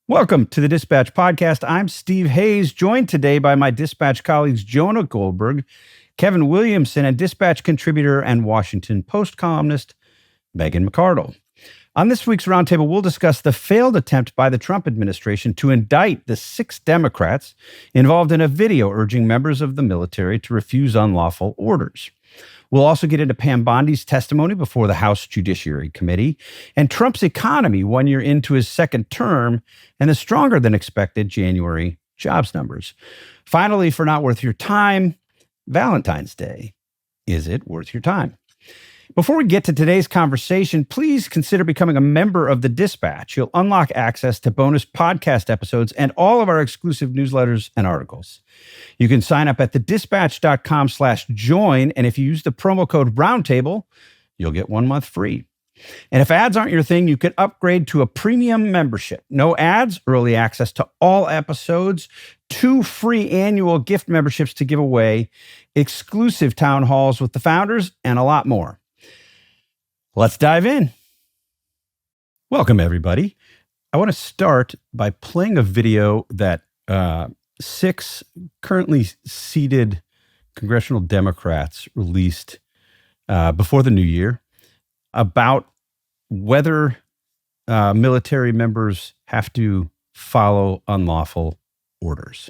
Welcome to the Dispatch Podcast. I'm Steve Hayes, joined today by my Dispatch colleagues Jonah Goldberg, Kevin Williamson, and Dispatch contributor and Washington Post columnist Megan McArdle. On this week's roundtable, we'll discuss the failed attempt by the Trump administration to indict the 6 Democrats involved in a video urging members of the military to refuse unlawful orders. We'll also get into Pam Bondi's testimony before the House Judiciary Committee and Trump's economy 1 year into his second term and the stronger than expected January jobs numbers. Finally, for Not Worth Your Time, Valentine's Day. Is it worth your time? Before we get to today's conversation, please consider becoming a member of the Dispatch. You'll unlock access to bonus podcast episodes and all of our exclusive newsletters and articles. You can sign up at thedispatch.com/join, and if you use the promo code Roundtable, you'll get 1 month free. And if ads aren't your thing, you can upgrade to a premium membership. No ads, early access to all episodes, 2 free annual gift memberships to give away, exclusive town halls with the founders, and a lot more. Let's dive in. Welcome, everybody. I want to start by playing a video that 6 currently seated congressional Democrats released before the new year about whether military members have to follow unlawful orders.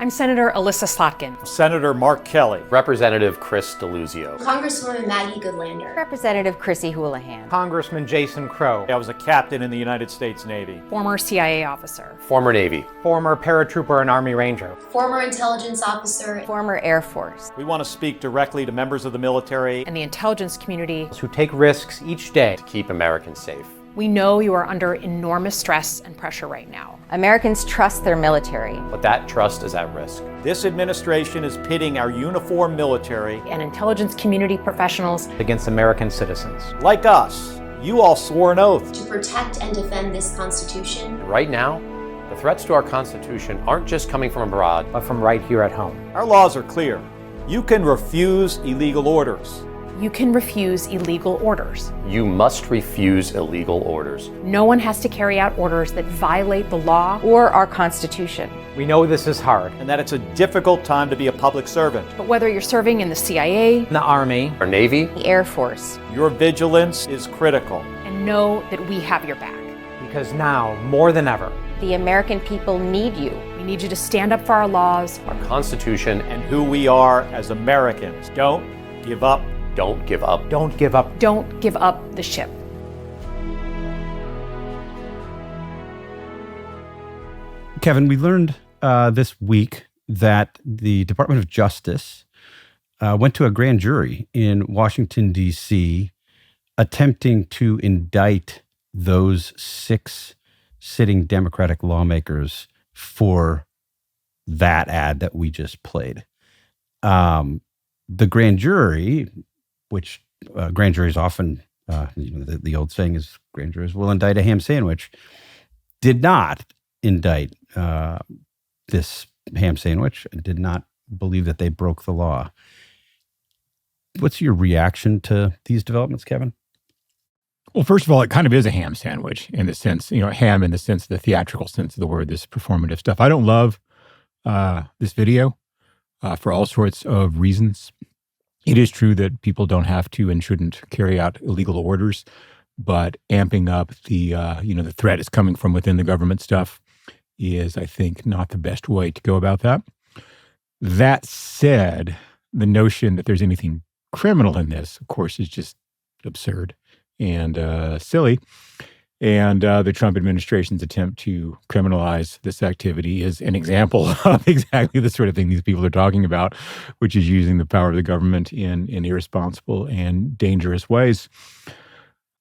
I'm Senator Alyssa Slotkin. Senator Mark Kelly. Representative Chris DeLuzio. Congresswoman Maggie Goodlander. Representative Chrissy Houlihan. Congressman Jason Crow. I was a captain in the United States Navy. Former CIA officer. Former Navy. Former paratrooper and Army Ranger. Former intelligence officer. Former Air Force. We want to speak directly to members of the military And the intelligence community. Who take risks each day To keep Americans safe. We know you are under enormous stress and pressure right now. Americans trust their military. But that trust is at risk. This administration is pitting our uniformed military And intelligence community professionals against American citizens. like us. You all swore an oath. To protect and defend this Constitution. Right now, the threats to our Constitution aren't just coming from abroad. But from right here at home. Our laws are clear. You can refuse illegal orders. You can refuse illegal orders. You must refuse illegal orders. No one has to carry out orders that violate the law. Or our Constitution. We know this is hard. And that it's a difficult time to be a public servant. But whether you're serving in the CIA, In the Army. Our Navy. The Air Force. Your vigilance is critical. and know that we have your back. Because now, more than ever, The American people need you. We need you to stand up for our laws. Our Constitution. And who we are as Americans. Don't give up. Don't give up. don't give up. Don't give up the ship. Kevin, we learned this week that the Department of Justice went to a grand jury in Washington, D.C., attempting to indict those 6 sitting Democratic lawmakers for that ad that we just played. The grand jury, which grand juries often, the old saying is grand juries will indict a ham sandwich, did not indict this ham sandwich, did not believe that they broke the law. What's your reaction to these developments, Kevin? Well, first of all, it kind of is a ham sandwich in the sense, ham in the sense, the theatrical sense of the word, this performative stuff. I don't love this video for all sorts of reasons. It is true that people don't have to and shouldn't carry out illegal orders, but amping up the threat is coming from within the government stuff is, I think, not the best way to go about that. That said, the notion that there's anything criminal in this, of course, is just absurd and silly. And the Trump administration's attempt to criminalize this activity is an example of exactly the sort of thing these people are talking about, which is using the power of the government in irresponsible and dangerous ways.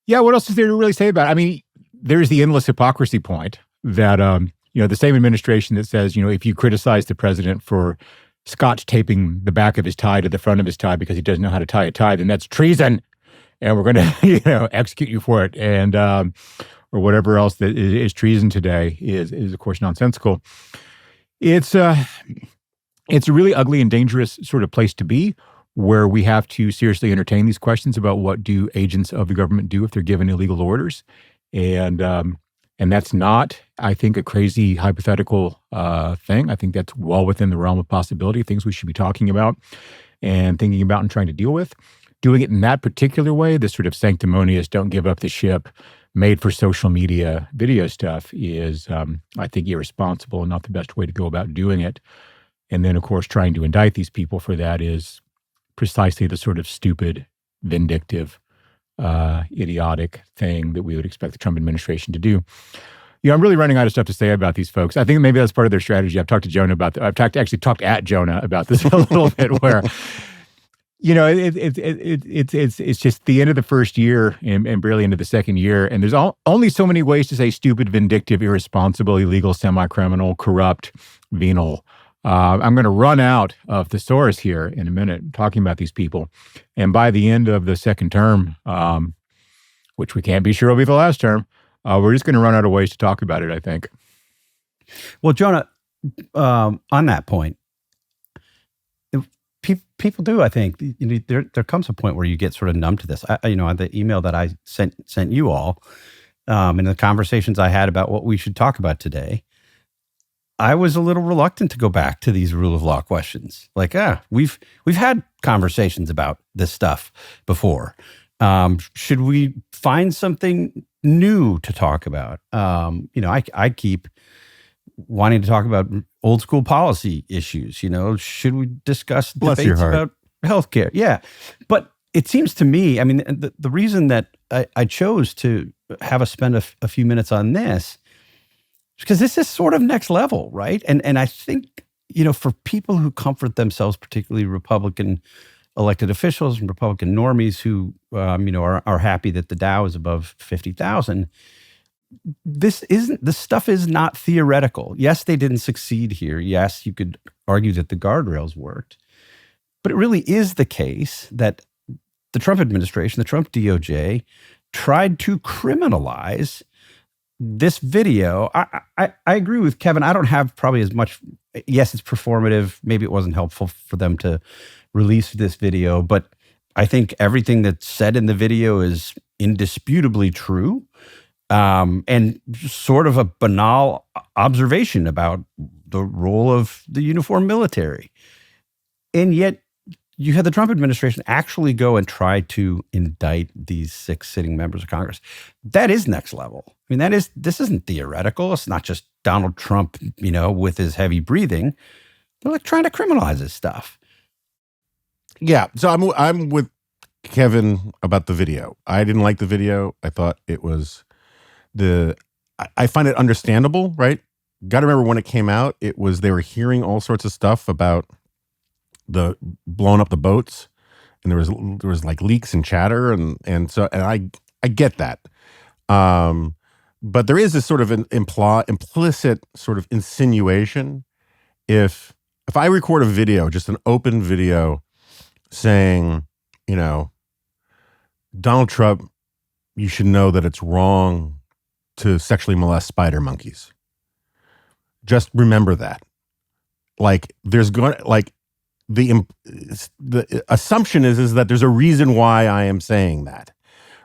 Yeah, what else is there to really say about it? I mean, there's the endless hypocrisy point that, the same administration that says, if you criticize the president for scotch taping the back of his tie to the front of his tie because he doesn't know how to tie a tie, then that's treason. And we're going to, execute you for it. And, or whatever else that is treason today is of course nonsensical. It's a really ugly and dangerous sort of place to be, where we have to seriously entertain these questions about what do agents of the government do if they're given illegal orders. And And that's not, I think, a crazy hypothetical thing. I think that's well within the realm of possibility, things we should be talking about and thinking about and trying to deal with. Doing it in that particular way, this sort of sanctimonious, don't give up the ship, made for social media video stuff is, I think, irresponsible and not the best way to go about doing it. And then, of course, trying to indict these people for that is precisely the sort of stupid, vindictive, idiotic thing that we would expect the Trump administration to do. I'm really running out of stuff to say about these folks. I think maybe that's part of their strategy. I've talked to Jonah about that. I've actually talked at Jonah about this a little bit, where it's just the end of the first year and barely into the second year, and there's only so many ways to say stupid, vindictive, irresponsible, illegal, semi-criminal, corrupt, venal. I'm going to run out of thesaurus here in a minute talking about these people, and by the end of the second term, which we can't be sure will be the last term, we're just going to run out of ways to talk about it, I think. Well, Jonah, on that point, people do, I think, there comes a point where you get sort of numb to this. The email that I sent you all, and the conversations I had about what we should talk about today, I was a little reluctant to go back to these rule of law questions. Like, we've had conversations about this stuff before. Should we find something new to talk about? I keep wanting to talk about old school policy issues. Should we discuss debates about healthcare? Yeah. But it seems to me, I mean, the reason that I chose to have us spend a few minutes on this is because this is sort of next level, right? And I think, for people who comfort themselves, particularly Republican elected officials and Republican normies who, are happy that the Dow is above 50,000, this stuff is not theoretical. Yes, they didn't succeed here. Yes, you could argue that the guardrails worked. But it really is the case that the Trump administration, the Trump DOJ, tried to criminalize this video. I agree with Kevin. I don't have probably as much. Yes, it's performative. Maybe it wasn't helpful for them to release this video, but I think everything that's said in the video is indisputably true. And sort of a banal observation about the role of the uniformed military. And yet you had the Trump administration actually go and try to indict these 6 sitting members of Congress. That is next level. I mean, this isn't theoretical. It's not just Donald Trump, with his heavy breathing. They're like trying to criminalize this stuff. Yeah. So I'm with Kevin about the video. I didn't like the video. I thought it was I find it understandable, right? Got to remember when it came out, they were hearing all sorts of stuff about the blowing up the boats, and there was like leaks and chatter, and I get that. But there is this sort of an implicit sort of insinuation. If I record a video, just an open video saying, Donald Trump, you should know that it's wrong to sexually molest spider monkeys. Just remember that. Like, the assumption is that there's a reason why I am saying that,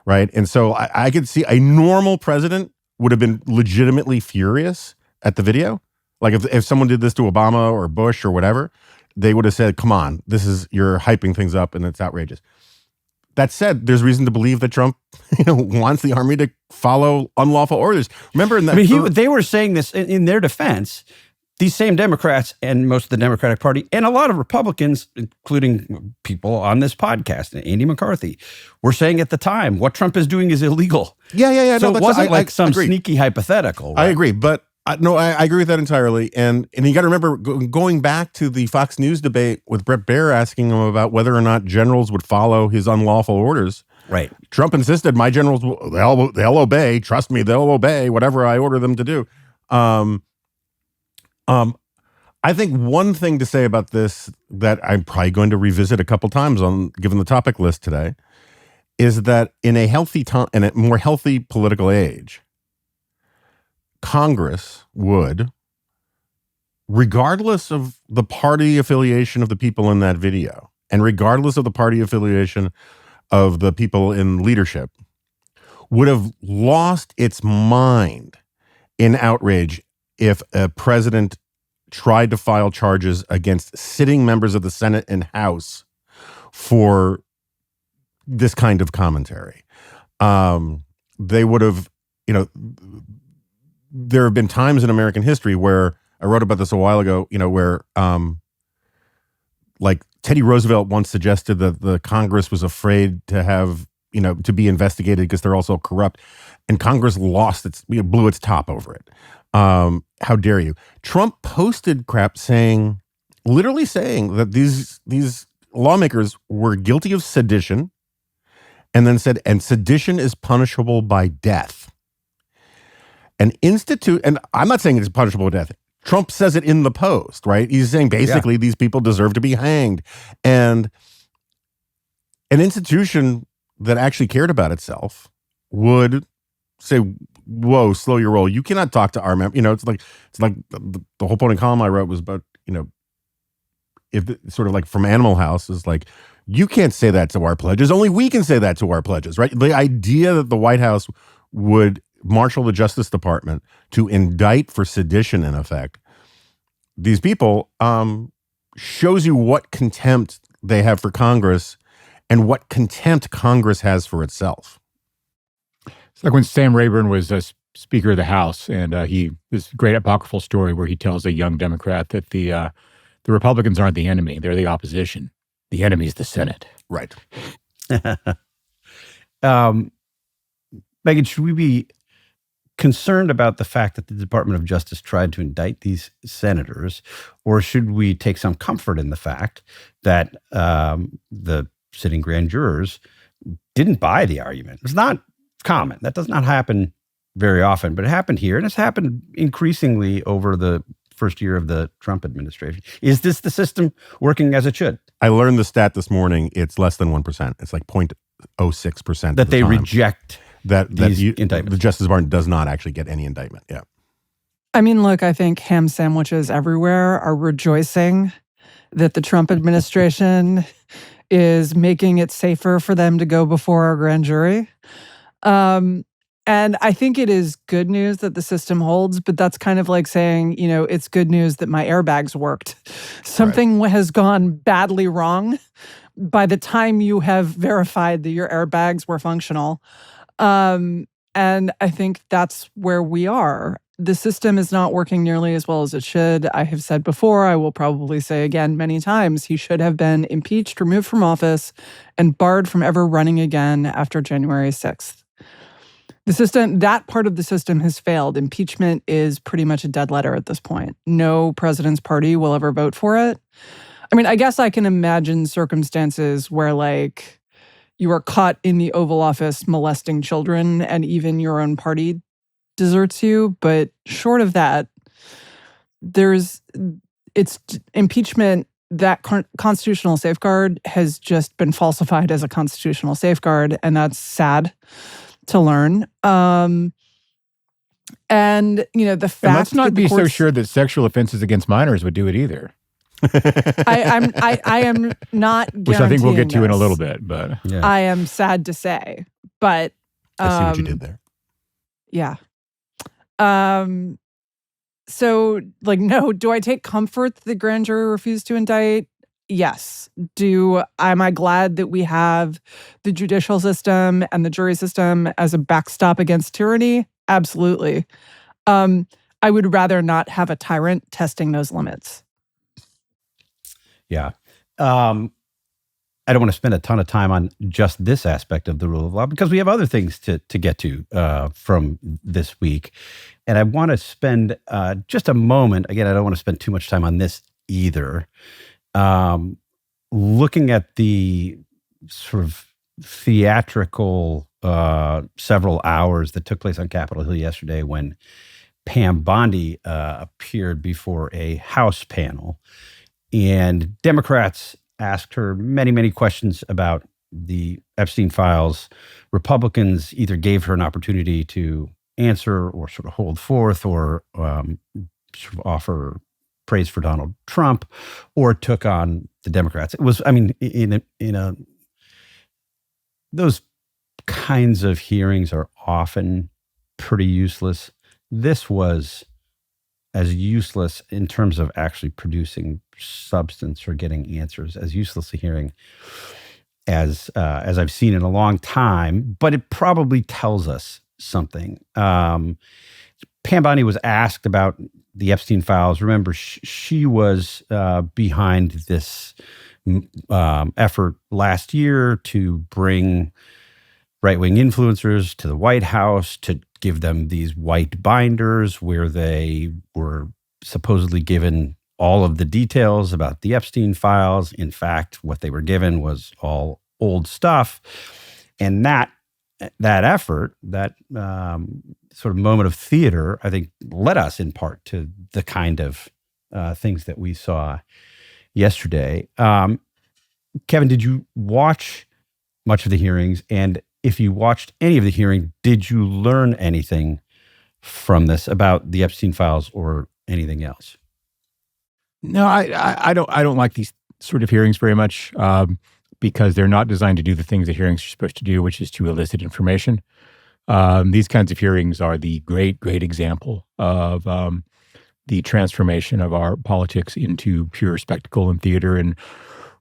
right? And so I could see a normal president would have been legitimately furious at the video. Like if someone did this to Obama or Bush or whatever, they would have said, come on, you're hyping things up and it's outrageous. That said, there's reason to believe that Trump, wants the army to follow unlawful orders. Remember, they were saying this in their defense. These same Democrats and most of the Democratic Party and a lot of Republicans, including people on this podcast, Andy McCarthy, were saying at the time, what Trump is doing is illegal. Yeah. So it wasn't some sneaky hypothetical. Right? I agree, but I agree with that entirely. And you got to remember going back to the Fox News debate with Bret Baier asking him about whether or not generals would follow his unlawful orders. Right. Trump insisted my generals, they'll obey. Trust me, they'll obey whatever I order them to do. I think one thing to say about this that I'm probably going to revisit a couple times given the topic list today is that in a more healthy political age, Congress would, regardless of the party affiliation of the people in that video, and regardless of the party affiliation of the people in leadership, would have lost its mind in outrage if a president tried to file charges against sitting members of the Senate and House for this kind of commentary. They would have, there have been times in American history where, I wrote about this a while ago, where like Teddy Roosevelt once suggested that the Congress was afraid to have, to be investigated because they're also corrupt. And Congress lost blew its top over it. How dare you? Trump posted crap literally saying that these lawmakers were guilty of sedition, and then said, and sedition is punishable by death. And I'm not saying it's punishable by death. Trump says it in the post, right? He's saying basically these people deserve to be hanged. And an institution that actually cared about itself would say, whoa, slow your roll. You cannot talk to our members. It's like the whole point of column I wrote was about, if sort of like from Animal House is like, you can't say that to our pledges. Only we can say that to our pledges, right? The idea that the White House would marshal the Justice Department to indict for sedition, in effect, these people, shows you what contempt they have for Congress and what contempt Congress has for itself. It's like when Sam Rayburn was Speaker of the House, and this great apocryphal story where he tells a young Democrat that the Republicans aren't the enemy; they're the opposition. The enemy is the Senate. Right. Megan, should we be concerned about the fact that the Department of Justice tried to indict these senators, or should we take some comfort in the fact that the sitting grand jurors didn't buy the argument? It's not common. That does not happen very often, but it happened here, and it's happened increasingly over the first year of the Trump administration. Is this the system working as it should? I learned the stat this morning. It's less than 1%. It's like 0.06% that they reject these indictments. The Justice Department does not actually get any indictment. Yeah. I mean, look, I think ham sandwiches everywhere are rejoicing that the Trump administration is making it safer for them to go before a grand jury. And I think it is good news that the system holds, but that's kind of like saying, it's good news that my airbags worked. Something has gone badly wrong by the time you have verified that your airbags were functional. And I think that's where we are. The system is not working nearly as well as it should. I have said before, I will probably say again many times, he should have been impeached, removed from office, and barred from ever running again after January 6th. The system, that part of the system has failed. Impeachment is pretty much a dead letter at this point. No president's party will ever vote for it. I mean, I guess I can imagine circumstances where, like, you are caught in the Oval Office molesting children and even your own party deserts you. But short of that, it's impeachment. That constitutional safeguard has just been falsified as a constitutional safeguard, and that's sad to learn. And the fact, and let's not be so sure that sexual offenses against minors would do it either. I am not, which I think we'll get to in a little bit, but yeah. I am sad to say, but I see what you did there. Yeah. So, like, no. Do I take comfort that the grand jury refused to indict? Yes. Am I glad that we have the judicial system and the jury system as a backstop against tyranny? Absolutely. I would rather not have a tyrant testing those limits. Yeah. I don't want to spend a ton of time on just this aspect of the rule of law because we have other things to get to from this week. And I want to spend just a moment, again, I don't want to spend too much time on this either, looking at the sort of theatrical several hours that took place on Capitol Hill yesterday when Pam Bondi appeared before a House panel. And Democrats asked her many, many questions about the Epstein files. Republicans either gave her an opportunity to answer or sort of hold forth or sort of offer praise for Donald Trump or took on the Democrats. It was, I mean, those kinds of hearings are often pretty useless. this was as useless in terms of actually producing substance or getting answers, as useless a hearing as I've seen in a long time, but it probably tells us something. Pam Bondi was asked about the Epstein files. Remember, she was behind this effort last year to bring right-wing influencers to the White House, to give them these white binders where they were supposedly given all of the details about the Epstein files. In fact, what they were given was all old stuff. And that effort, that sort of moment of theater, I think led us in part to the kind of things that we saw yesterday. Kevin, did you watch much of the hearings? And if you watched any of the hearing, did you learn anything from this about the Epstein files or anything else? No, I don't like these sort of hearings very much because they're not designed to do the things that hearings are supposed to do, which is to elicit information. These kinds of hearings are the great example of the transformation of our politics into pure spectacle and theater and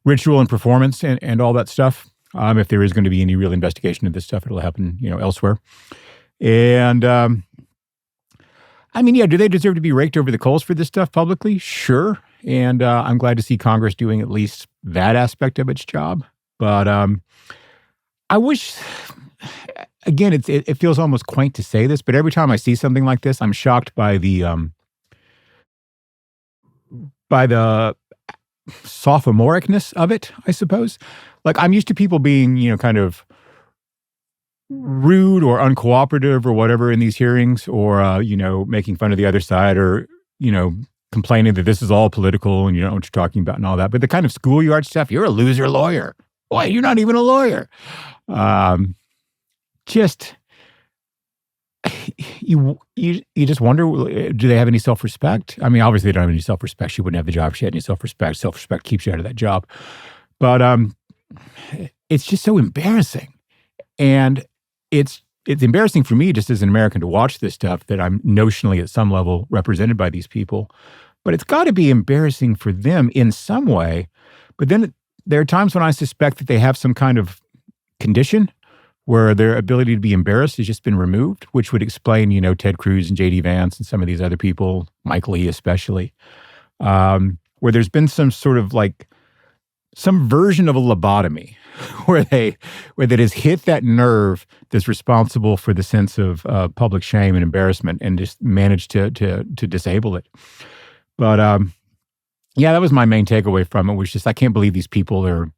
ritual and performance and all that stuff. If there is going to be any real investigation of this stuff, it'll happen, elsewhere. And do they deserve to be raked over the coals for this stuff publicly? Sure. And I'm glad to see Congress doing at least that aspect of its job. But I wish, again, it feels almost quaint to say this, but every time I see something like this, I'm shocked by the sophomoricness of it, I suppose. Like, I'm used to people being, kind of rude or uncooperative or whatever in these hearings, or, making fun of the other side, or, complaining that this is all political and you don't know what you're talking about and all that. But the kind of schoolyard stuff, you're a loser lawyer. Boy, you're not even a lawyer. You just wonder, do they have any self-respect? I mean, obviously they don't have any self-respect. She wouldn't have the job if she had any self-respect. Self-respect keeps you out of that job. But it's just so embarrassing. And it's embarrassing for me just as an American to watch this stuff, that I'm notionally at some level represented by these people. But it's got to be embarrassing for them in some way. But then there are times when I suspect that they have some kind of condition where their ability to be embarrassed has just been removed, which would explain, Ted Cruz and J.D. Vance and some of these other people, Mike Lee especially, where there's been some sort of some version of a lobotomy where that has hit that nerve that's responsible for the sense of public shame and embarrassment, and just managed to disable it. But that was my main takeaway from it, was just, I can't believe these people are.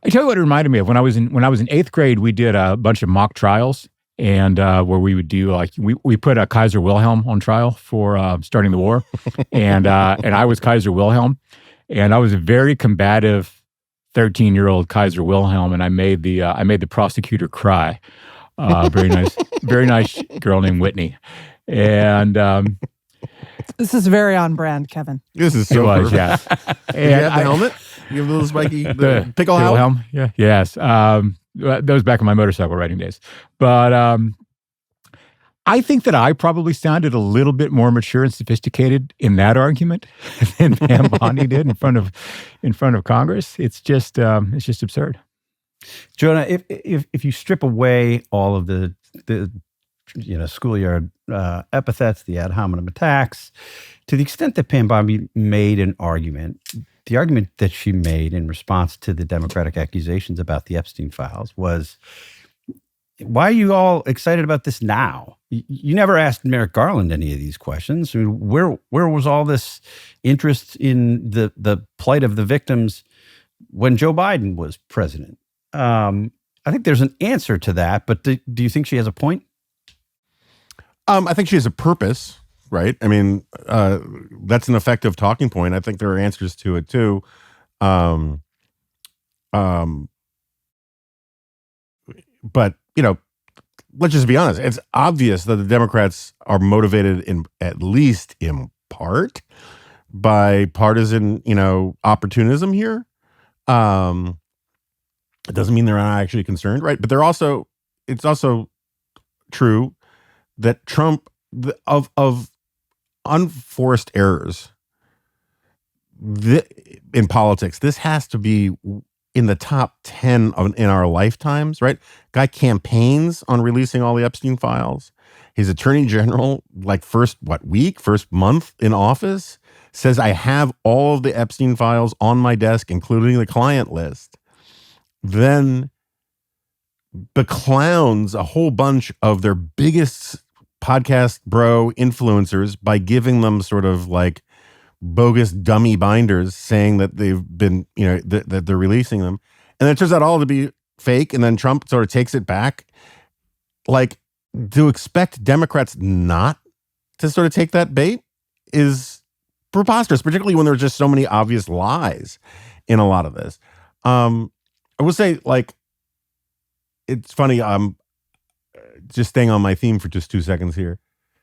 I tell you what it reminded me of. When I was in 8th grade, we did a bunch of mock trials, and where we would do we put a Kaiser Wilhelm on trial for starting the war, and I was Kaiser Wilhelm, and I was a very combative 13-year-old Kaiser Wilhelm, and I made the prosecutor cry. Very nice girl named Whitney, and this is very on brand, Kevin. This is so perfect. Yeah. And you have the helmet? You have a little spiky the pickle helm? Yeah. Yes. That was back in my motorcycle riding days. But I think that I probably sounded a little bit more mature and sophisticated in that argument than Pam Bondi did in front of Congress. It's just absurd. Jonah, if you strip away all of the schoolyard epithets, the ad hominem attacks, to the extent that Pam Bondi made an argument, the argument that she made in response to the Democratic accusations about the Epstein files was, why are you all excited about this now? You never asked Merrick Garland any of these questions. I mean, where was all this interest in the plight of the victims when Joe Biden was president? I think there's an answer to that, but do you think she has a point? I think she has a purpose, right? I mean, that's an effective talking point. I think there are answers to it too. But let's just be honest. It's obvious that the Democrats are motivated at least in part by partisan, opportunism here. It doesn't mean they're not actually concerned, right? But it's also true that Trump of unforced errors in politics, this has to be in the top 10 in our lifetimes, right? Guy campaigns on releasing all the Epstein files. His attorney general, like first month in office, says, I have all of the Epstein files on my desk, including the client list. Then beclowns a whole bunch of their biggest podcast bro influencers by giving them sort of like bogus dummy binders saying that they've been, that they're releasing them. And it turns out all to be fake. And then Trump sort of takes it back. Like, to expect Democrats not to sort of take that bait is preposterous, particularly when there's just so many obvious lies in a lot of this. I will say, like, it's funny. Just staying on my theme for just 2 seconds here.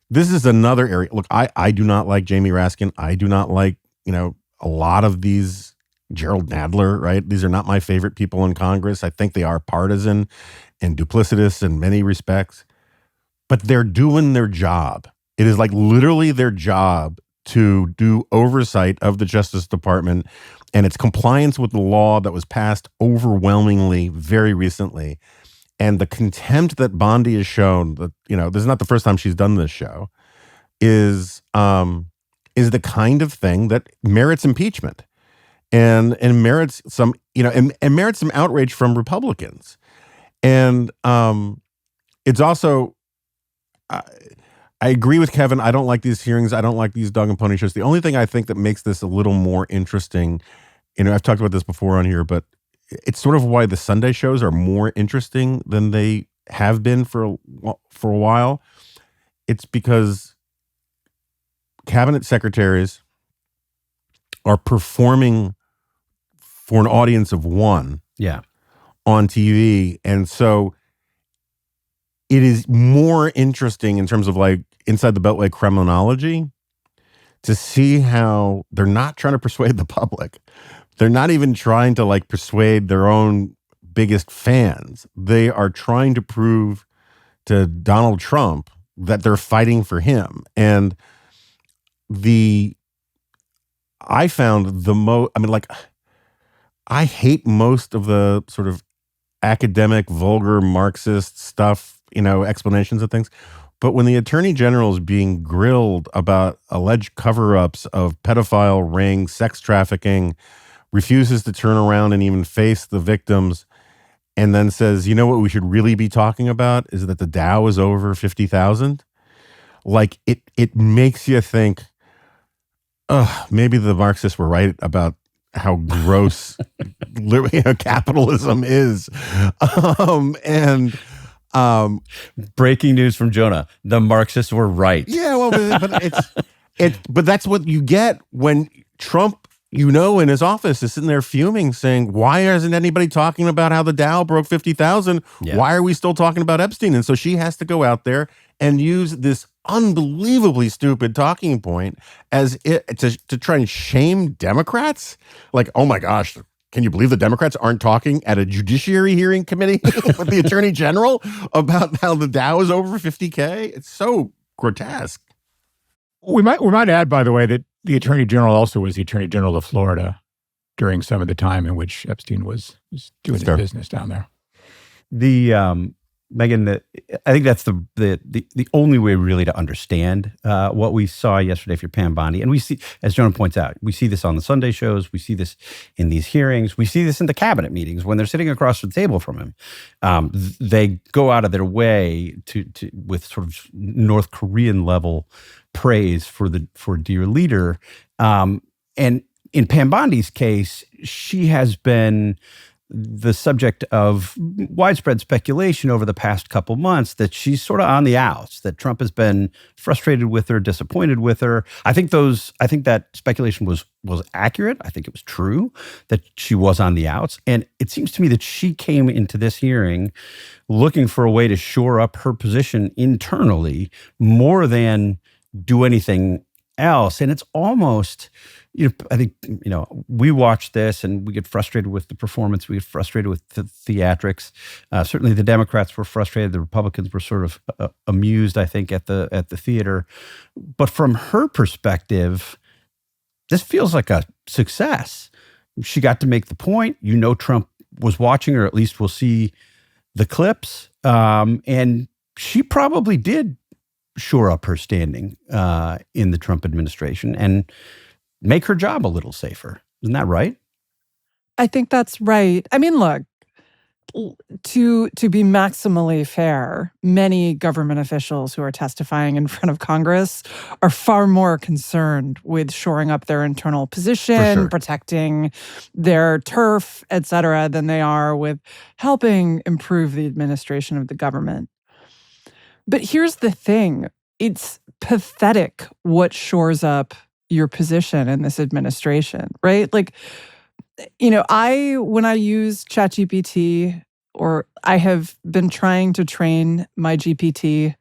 This is another area. Look, I do not like Jamie Raskin. I do not like, a lot of these, Gerald Nadler, right? These are not my favorite people in Congress. I think they are partisan and duplicitous in many respects, but they're doing their job. It is like literally their job to do oversight of the Justice Department and its compliance with the law that was passed overwhelmingly very recently. And the contempt that Bondi has shown, that, this is not the first time she's done this show, is the kind of thing that merits impeachment and merits some, and merits some outrage from Republicans. And it's also, I agree with Kevin. I don't like these hearings. I don't like these dog and pony shows. The only thing I think that makes this a little more interesting, I've talked about this before on here, but it's sort of why the Sunday shows are more interesting than they have been for a while. It's because cabinet secretaries are performing for an audience of one on TV. And so it is more interesting in terms of like inside the Beltway criminology to see how they're not trying to persuade the public. They're not even trying to like persuade their own biggest fans. They are trying to prove to Donald Trump that they're fighting for him. And I found I hate most of the sort of academic, vulgar Marxist stuff, explanations of things. But when the attorney general is being grilled about alleged cover-ups of pedophile rings, sex trafficking, refuses to turn around and even face the victims, and then says, what we should really be talking about is that the Dow is over 50,000. Like, it makes you think, maybe the Marxists were right about how gross capitalism is. Breaking news from Jonah. The Marxists were right. Yeah, well, but that's what you get when Trump, in his office is sitting there fuming, saying, why isn't anybody talking about how the Dow broke 50,000? Yeah. Why are we still talking about Epstein? And so she has to go out there and use this unbelievably stupid talking point to try and shame Democrats. Like, oh my gosh, can you believe the Democrats aren't talking at a judiciary hearing committee with the attorney general about how the Dow is over 50K? It's so grotesque. We might add, by the way, that the attorney general also was the attorney general of Florida during some of the time in which Epstein was doing his business down there. Megan, I think that's the only way really to understand what we saw yesterday for Pam Bondi. And we see, as Jonah points out, we see this on the Sunday shows. We see this in these hearings. We see this in the cabinet meetings when they're sitting across the table from him. They go out of their way to with sort of North Korean level praise for dear leader. And in Pam Bondi's case, she has been the subject of widespread speculation over the past couple months that she's sort of on the outs, that Trump has been frustrated with her, disappointed with her. I think that speculation was accurate. I think it was true that she was on the outs. And it seems to me that she came into this hearing looking for a way to shore up her position internally more than do anything else. And it's almost, I think, we watch this and we get frustrated with the performance. We get frustrated with the theatrics. Certainly the Democrats were frustrated. The Republicans were sort of amused, I think, at the theater. But from her perspective, this feels like a success. She got to make the point. Trump was watching, or at least we'll see the clips. And she probably did shore up her standing in the Trump administration and make her job a little safer. Isn't that right? I think that's right. I mean, look, to be maximally fair, many government officials who are testifying in front of Congress are far more concerned with shoring up their internal position, protecting their turf, et cetera, than they are with helping improve the administration of the government. But here's the thing. It's pathetic what shores up your position in this administration, right? Like, when I use ChatGPT, or I have been trying to train my GPT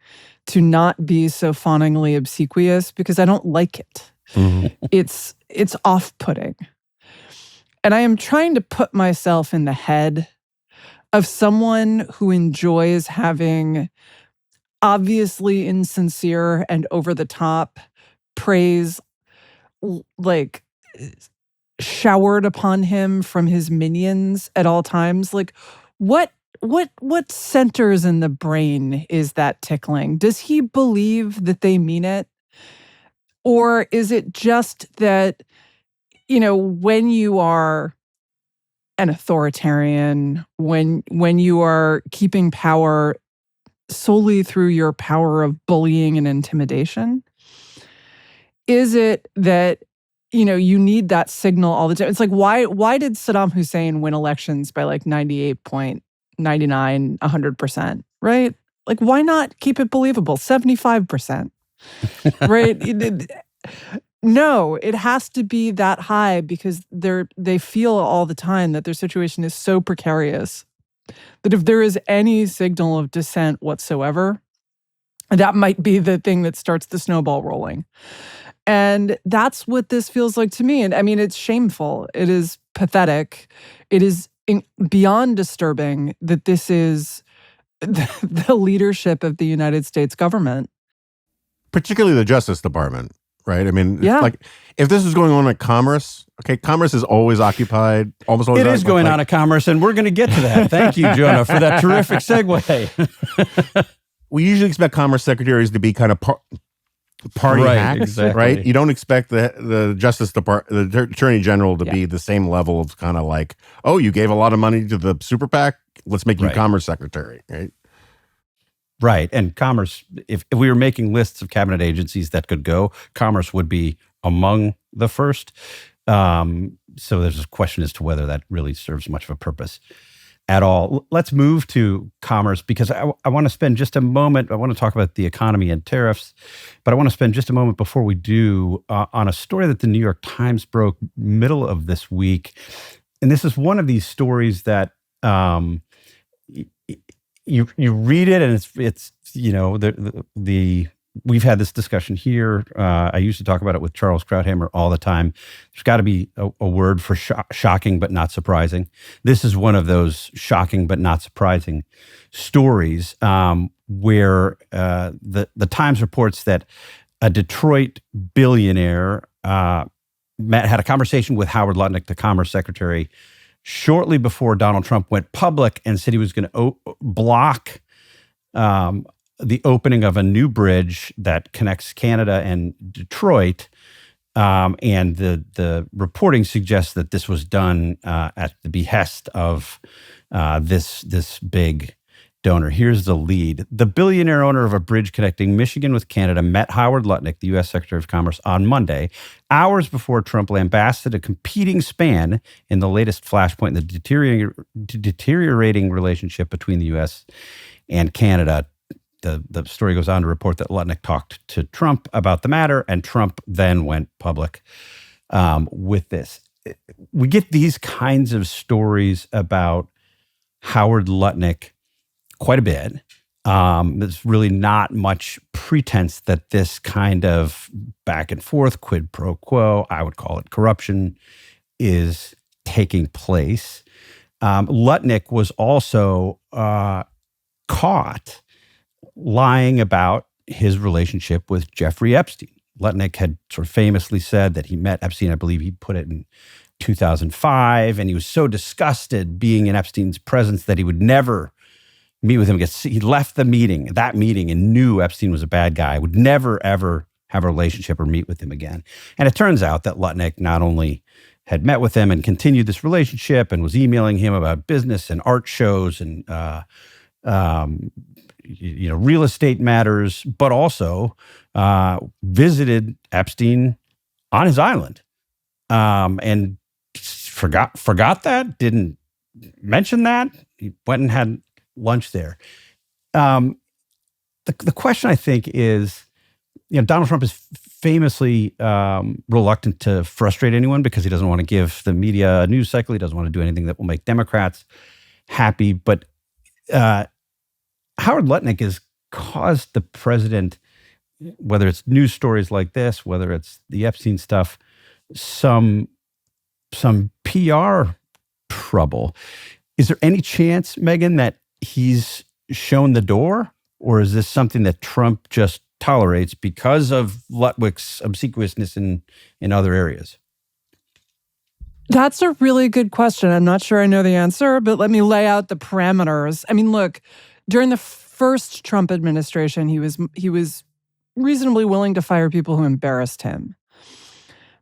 to not be so fawningly obsequious because I don't like it. Mm-hmm. It's off-putting. And I am trying to put myself in the head of someone who enjoys having obviously insincere and over-the-top praise like showered upon him from his minions at all times. Like, what centers in the brain is that tickling? Does he believe that they mean it? Or is it just that, when you are an authoritarian, when you are keeping power solely through your power of bullying and intimidation, is it that you need that signal all the time? It's like, why did Saddam Hussein win elections by like 98.99, 100%, right? Like, why not keep it believable? 75%, right? No, it has to be that high because they feel all the time that their situation is so precarious that if there is any signal of dissent whatsoever, that might be the thing that starts the snowball rolling. And that's what this feels like to me. And I mean, it's shameful. It is pathetic. It is beyond disturbing that this is the leadership of the United States government. Particularly the Justice Department, right? I mean, yeah. Like if this was going on at Commerce, okay, Commerce is always occupied, almost always. It is going on at Commerce, and we're going to get to that. Thank you, Jonah, for that terrific segue. We usually expect Commerce secretaries to be kind of party hacks, exactly. Right? You don't expect the Justice Department, the Attorney General to be the same level of kind of like, oh, you gave a lot of money to the super PAC, let's make you Commerce Secretary, right? Right. And Commerce, if we were making lists of cabinet agencies that could go, Commerce would be among the first. So there's a question as to whether that really serves much of a purpose at all. Let's move to Commerce because I want to spend just a moment. I want to talk about the economy and tariffs, but I want to spend just a moment before we do on a story that the New York Times broke middle of this week. And this is one of these stories that you read it and it's we've had this discussion here. I used to talk about it with Charles Krauthammer all the time. There's got to be a word for shocking but not surprising. This is one of those shocking but not surprising stories where the Times reports that a Detroit billionaire had a conversation with Howard Lutnick, the Commerce Secretary, shortly before Donald Trump went public and said he was going to block the opening of a new bridge that connects Canada and Detroit. And the reporting suggests that this was done at the behest of this big donor. Here's the lead. The billionaire owner of a bridge connecting Michigan with Canada met Howard Lutnick, the U.S. Secretary of Commerce, on Monday, hours before Trump lambasted a competing span in the latest flashpoint in the deteriorating relationship between the U.S. and Canada. The story goes on to report that Lutnick talked to Trump about the matter, and Trump then went public with this. We get these kinds of stories about Howard Lutnick quite a bit. There's really not much pretense that this kind of back and forth, quid pro quo, I would call it corruption, is taking place. Lutnick was also caught lying about his relationship with Jeffrey Epstein. Lutnick had sort of famously said that he met Epstein, I believe he put it in 2005, and he was so disgusted being in Epstein's presence that he would never meet with him. He left that meeting, and knew Epstein was a bad guy, would never, ever have a relationship or meet with him again. And it turns out that Lutnick not only had met with him and continued this relationship and was emailing him about business and art shows and real estate matters, but also visited Epstein on his island, and forgot that, didn't mention that. He went and had lunch there. The question, I think, is, Donald Trump is famously reluctant to frustrate anyone because he doesn't want to give the media a news cycle. He doesn't want to do anything that will make Democrats happy. But Howard Lutnick has caused the president, whether it's news stories like this, whether it's the Epstein stuff, some PR trouble. Is there any chance, Megan, that he's shown the door, or is this something that Trump just tolerates because of Lutnick's obsequiousness in other areas? That's a really good question. I'm not sure I know the answer, but let me lay out the parameters. I mean, look, during the first Trump administration, he was reasonably willing to fire people who embarrassed him.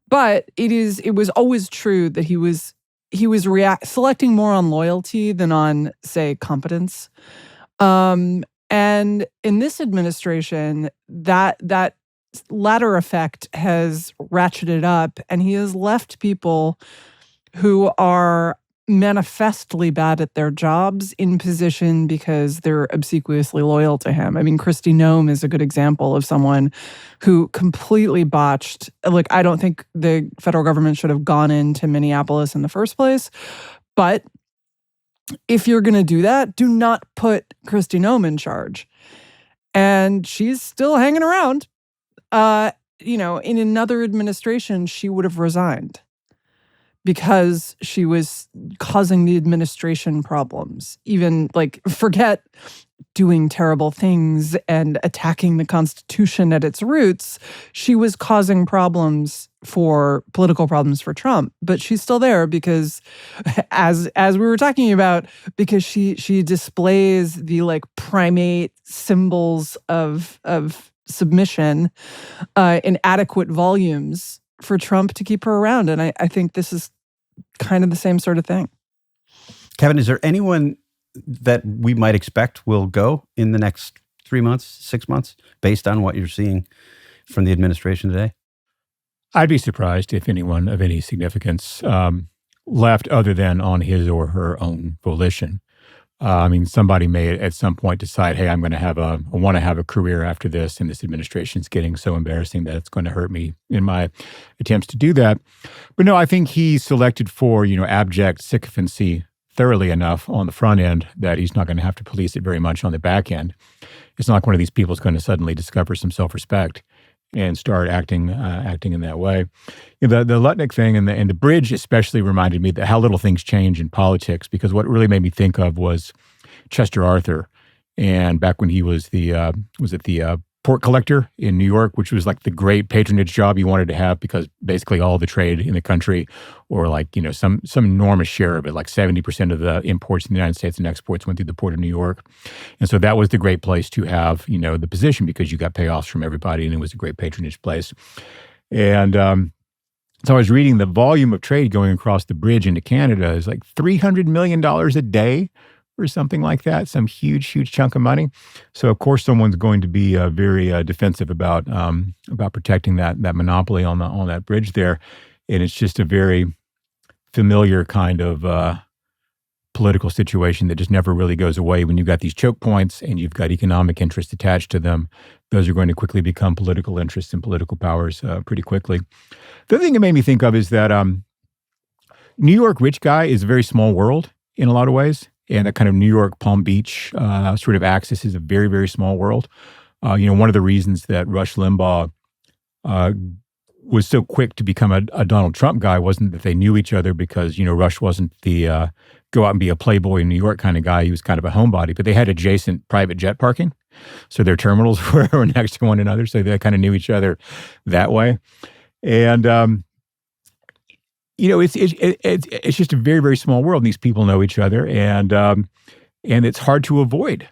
But it was always true that he was selecting more on loyalty than on, say, competence. And in this administration, that latter effect has ratcheted up, and he has left people who are manifestly bad at their jobs in position because they're obsequiously loyal to him. I mean, Kristi Noem is a good example of someone who completely botched. Like, I don't think the federal government should have gone into Minneapolis in the first place. But if you're going to do that, do not put Kristi Noem in charge. And she's still hanging around. In another administration, she would have resigned, because she was causing the administration problems. Even, forget doing terrible things and attacking the Constitution at its roots. She was causing political problems for Trump. But she's still there because, as we were talking about, because she displays the primate symbols of submission in adequate volumes for Trump to keep her around. And I think this is kind of the same sort of thing. Kevin, is there anyone that we might expect will go in the next 3 months, 6 months, based on what you're seeing from the administration today? I'd be surprised if anyone of any significance left other than on his or her own volition. Somebody may at some point decide, hey, I want to have a career after this, and this administration's getting so embarrassing that it's going to hurt me in my attempts to do that. But no, I think he selected for, abject sycophancy thoroughly enough on the front end that he's not going to have to police it very much on the back end. It's not like one of these people is going to suddenly discover some self-respect and start acting in that way. The Lutnick thing and the bridge especially reminded me that how little things change in politics, because what it really made me think of was Chester Arthur, and back when he was the port collector in New York, which was like the great patronage job you wanted to have, because basically all the trade in the country, or some enormous share of it, like 70% of the imports in the United States and exports went through the port of New York. And so that was the great place to have, the position, because you got payoffs from everybody, and it was a great patronage place. And so I was reading the volume of trade going across the bridge into Canada is like $300 million a day or something like that, some huge chunk of money. So of course someone's going to be very defensive about protecting that monopoly on that bridge there, and it's just a very familiar kind of political situation that just never really goes away. When you've got these choke points and you've got economic interests attached to them, those are going to quickly become political interests and political powers pretty quickly. The other thing it made me think of is that New York rich guy is a very small world in a lot of ways. and that kind of New York, Palm Beach sort of axis is a very, very small world. One of the reasons that Rush Limbaugh was so quick to become a Donald Trump guy wasn't that they knew each other, because, Rush wasn't the go out and be a playboy in New York kind of guy. He was kind of a homebody, but they had adjacent private jet parking. So their terminals were next to one another. So they kind of knew each other that way. And, it's just a very, very small world. And these people know each other. And it's hard to avoid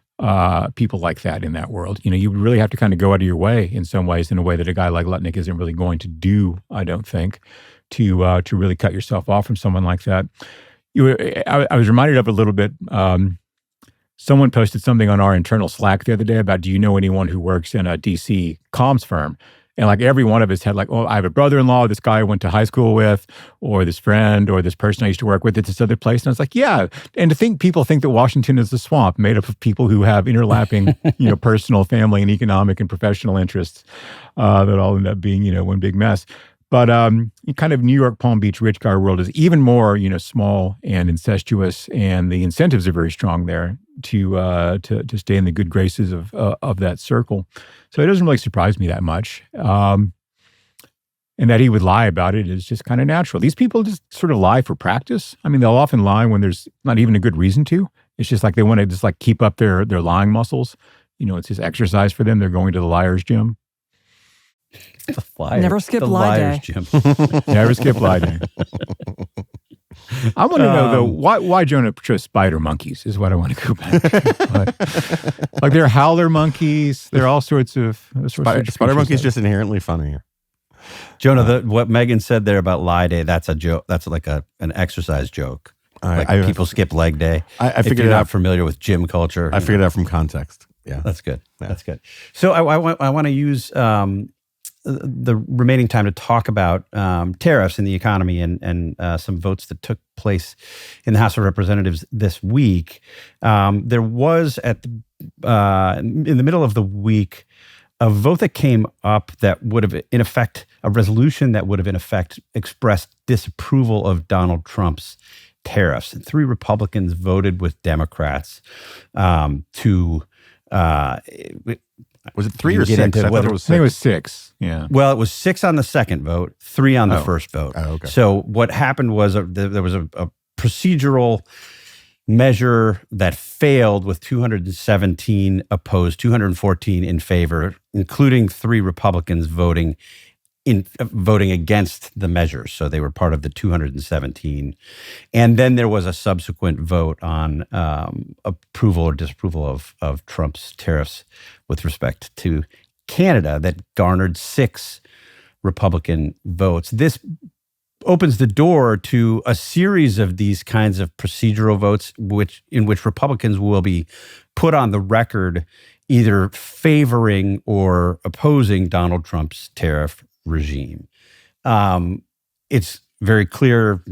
people like that in that world. You really have to kind of go out of your way in some ways, in a way that a guy like Lutnick isn't really going to do, I don't think, to really cut yourself off from someone like that. I was reminded of a little bit. Someone posted something on our internal Slack the other day about, do you know anyone who works in a DC comms firm? And like every one of us had like, I have a brother-in-law, this guy I went to high school with, or this friend, or this person I used to work with at this other place. And I was like, yeah. And to think people think that Washington is a swamp made up of people who have interlapping, personal, family, and economic and professional interests that all end up being, one big mess. But kind of New York, Palm Beach, rich guy world is even more, small and incestuous, and the incentives are very strong there to stay in the good graces of that circle. So it doesn't really surprise me that much. And that he would lie about it is just kind of natural. These people just sort of lie for practice. I mean, they'll often lie when there's not even a good reason to. It's just like they want to just like keep up their lying muscles. It's just exercise for them. They're going to the liar's gym. Never skip lie day. Gym. Never skip lie day. I want to know though why Jonah chose spider monkeys is what I want to go back to. like they're howler monkeys. They're all sorts of spider monkeys. Just inherently funnier. Jonah, what Megan said there about lie day, that's a joke. That's like an exercise joke. People skip leg day. I figured if you're it not out. familiar with gym culture. I figured it out from context. Yeah, that's good. Yeah. That's good. So I want to use the remaining time to talk about tariffs in the economy and some votes that took place in the House of Representatives this week. There was in the middle of the week a vote that came up that would have, in effect, a resolution that would have, in effect, expressed disapproval of Donald Trump's tariffs. And 3 Republicans voted with Democrats to. Was it 3 or 6? I thought it was 6. I think it was 6. Yeah. Well, it was 6 on the second vote, 3 on the first vote. Oh, okay. So what happened was there was a procedural measure that failed with 217 opposed, 214 in favor, including 3 Republicans voting against the measure. So they were part of the 217. And then there was a subsequent vote on approval or disapproval of Trump's tariffs with respect to Canada that garnered 6 Republican votes. This opens the door to a series of these kinds of procedural votes in which Republicans will be put on the record either favoring or opposing Donald Trump's tariff regime. It's very clear,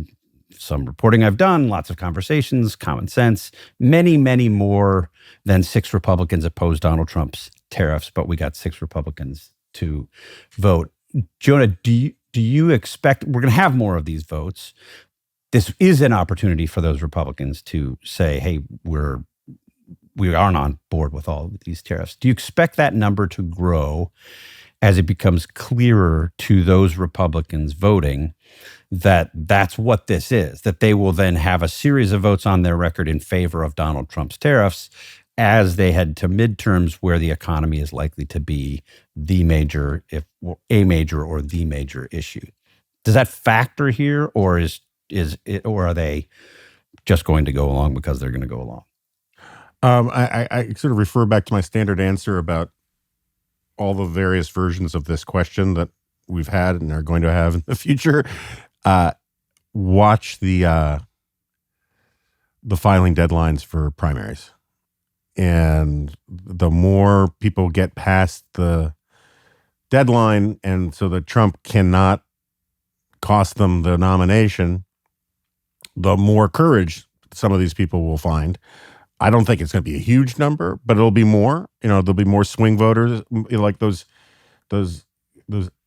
some reporting I've done, lots of conversations, common sense, many, many more than 6 Republicans opposed Donald Trump's tariffs, but we got 6 Republicans to vote. Jonah, do you expect we're going to have more of these votes? This is an opportunity for those Republicans to say, hey, we aren't on board with all of these tariffs. Do you expect that number to grow as it becomes clearer to those Republicans voting that that's what this is, that they will then have a series of votes on their record in favor of Donald Trump's tariffs as they head to midterms where the economy is likely to be a major or the major issue? Does that factor here, or are they just going to go along because they're going to go along? I sort of refer back to my standard answer about all the various versions of this question that we've had and are going to have in the future. Watch the filing deadlines for primaries. And the more people get past the deadline, and so that Trump cannot cost them the nomination, the more courage some of these people will find. I don't think it's going to be a huge number, but it'll be more. There'll be more swing voters, like those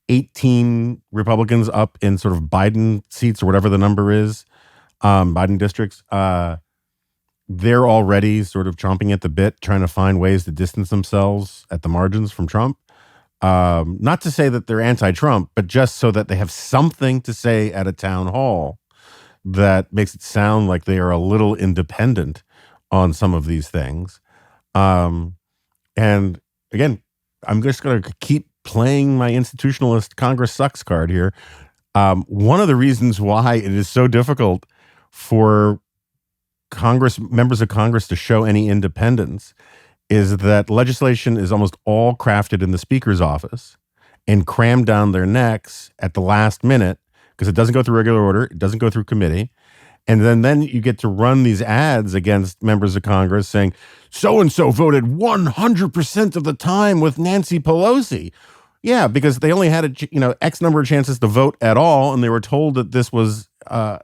18 Republicans up in sort of Biden seats or whatever the number is, Biden districts. they're already sort of chomping at the bit, trying to find ways to distance themselves at the margins from Trump. Not to say that they're anti-Trump, but just so that they have something to say at a town hall that makes it sound like they are a little independent on some of these things. And again, I'm just going to keep playing my institutionalist Congress sucks card here. One of the reasons why it is so difficult for members of Congress to show any independence is that legislation is almost all crafted in the Speaker's office and crammed down their necks at the last minute because it doesn't go through regular order, it doesn't go through committee. And then you get to run these ads against members of Congress saying, so-and-so voted 100% of the time with Nancy Pelosi. Yeah, because they only had X number of chances to vote at all, and they were told that this was a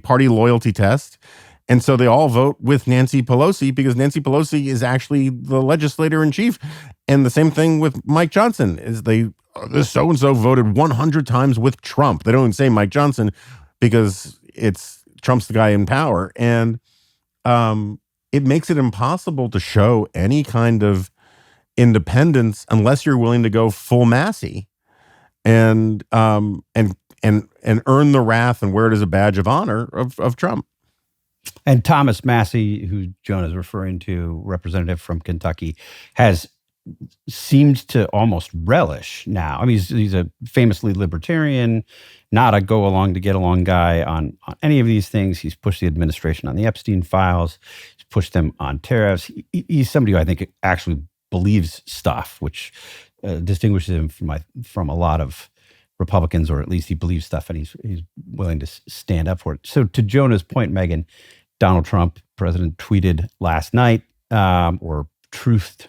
party loyalty test. And so they all vote with Nancy Pelosi because Nancy Pelosi is actually the legislator in chief. And the same thing with Mike Johnson is this so-and-so voted 100 times with Trump. They don't even say Mike Johnson because Trump's the guy in power. And it makes it impossible to show any kind of independence unless you're willing to go full Massey and earn the wrath and wear it as a badge of honor of Trump. And Thomas Massey, who Jonah is referring to, representative from Kentucky, has seemed to almost relish now. I mean, he's a famously libertarian, not a go-along to get along guy on any of these things. He's pushed the administration on the Epstein files. He's pushed them on tariffs. He's somebody who I think actually believes stuff, which distinguishes him from a lot of Republicans, or at least he believes stuff and he's willing to stand up for it. So to Jonah's point, Megan, Donald Trump, president, tweeted last night or truthed,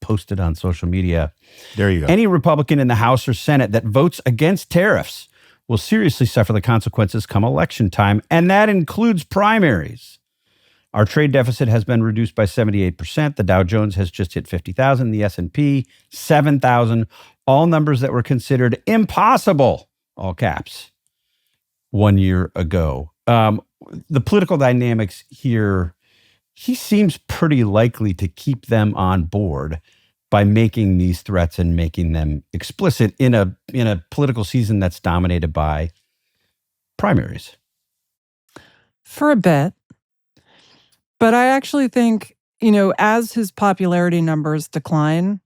posted on social media. There you go. Any Republican in the House or Senate that votes against tariffs will seriously suffer the consequences come election time, and that includes primaries. Our trade deficit has been reduced by 78%. The Dow Jones has just hit 50,000. The S&P, 7,000. All numbers that were considered impossible, all caps, 1 year ago. The political dynamics here, he seems pretty likely to keep them on board by making these threats and making them explicit in a political season that's dominated by primaries. For a bit. But I actually think, as his popularity numbers decline,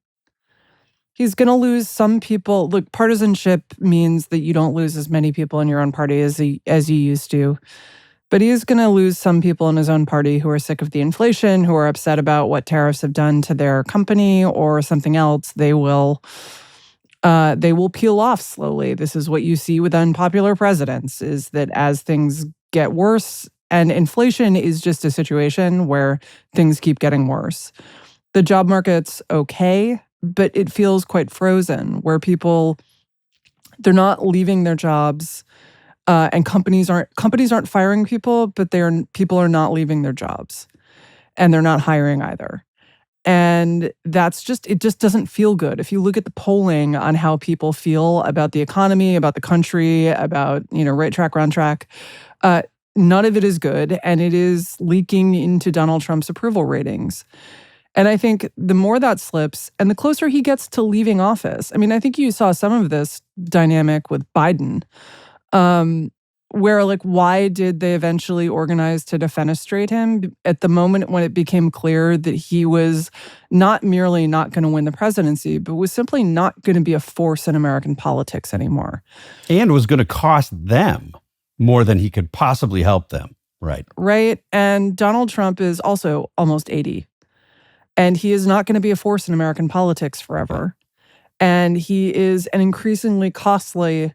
he's going to lose some people. Look, partisanship means that you don't lose as many people in your own party as you used to. But he is going to lose some people in his own party who are sick of the inflation, who are upset about what tariffs have done to their company or something else. They will peel off slowly. This is what you see with unpopular presidents, is that as things get worse, and inflation is just a situation where things keep getting worse. The job market's okay, but it feels quite frozen, where they're not leaving their jobs, and companies aren't firing people, but people are not leaving their jobs, and they're not hiring either. And it just doesn't feel good. If you look at the polling on how people feel about the economy, about the country, about right track, wrong track, none of it is good, and it is leaking into Donald Trump's approval ratings. And I think the more that slips, and the closer he gets to leaving office, I mean, I think you saw some of this dynamic with Biden, where why did they eventually organize to defenestrate him at the moment when it became clear that he was not merely not going to win the presidency, but was simply not going to be a force in American politics anymore. And was going to cost them more than he could possibly help them. Right. Right. And Donald Trump is also almost 80. And he is not going to be a force in American politics forever. And he is an increasingly costly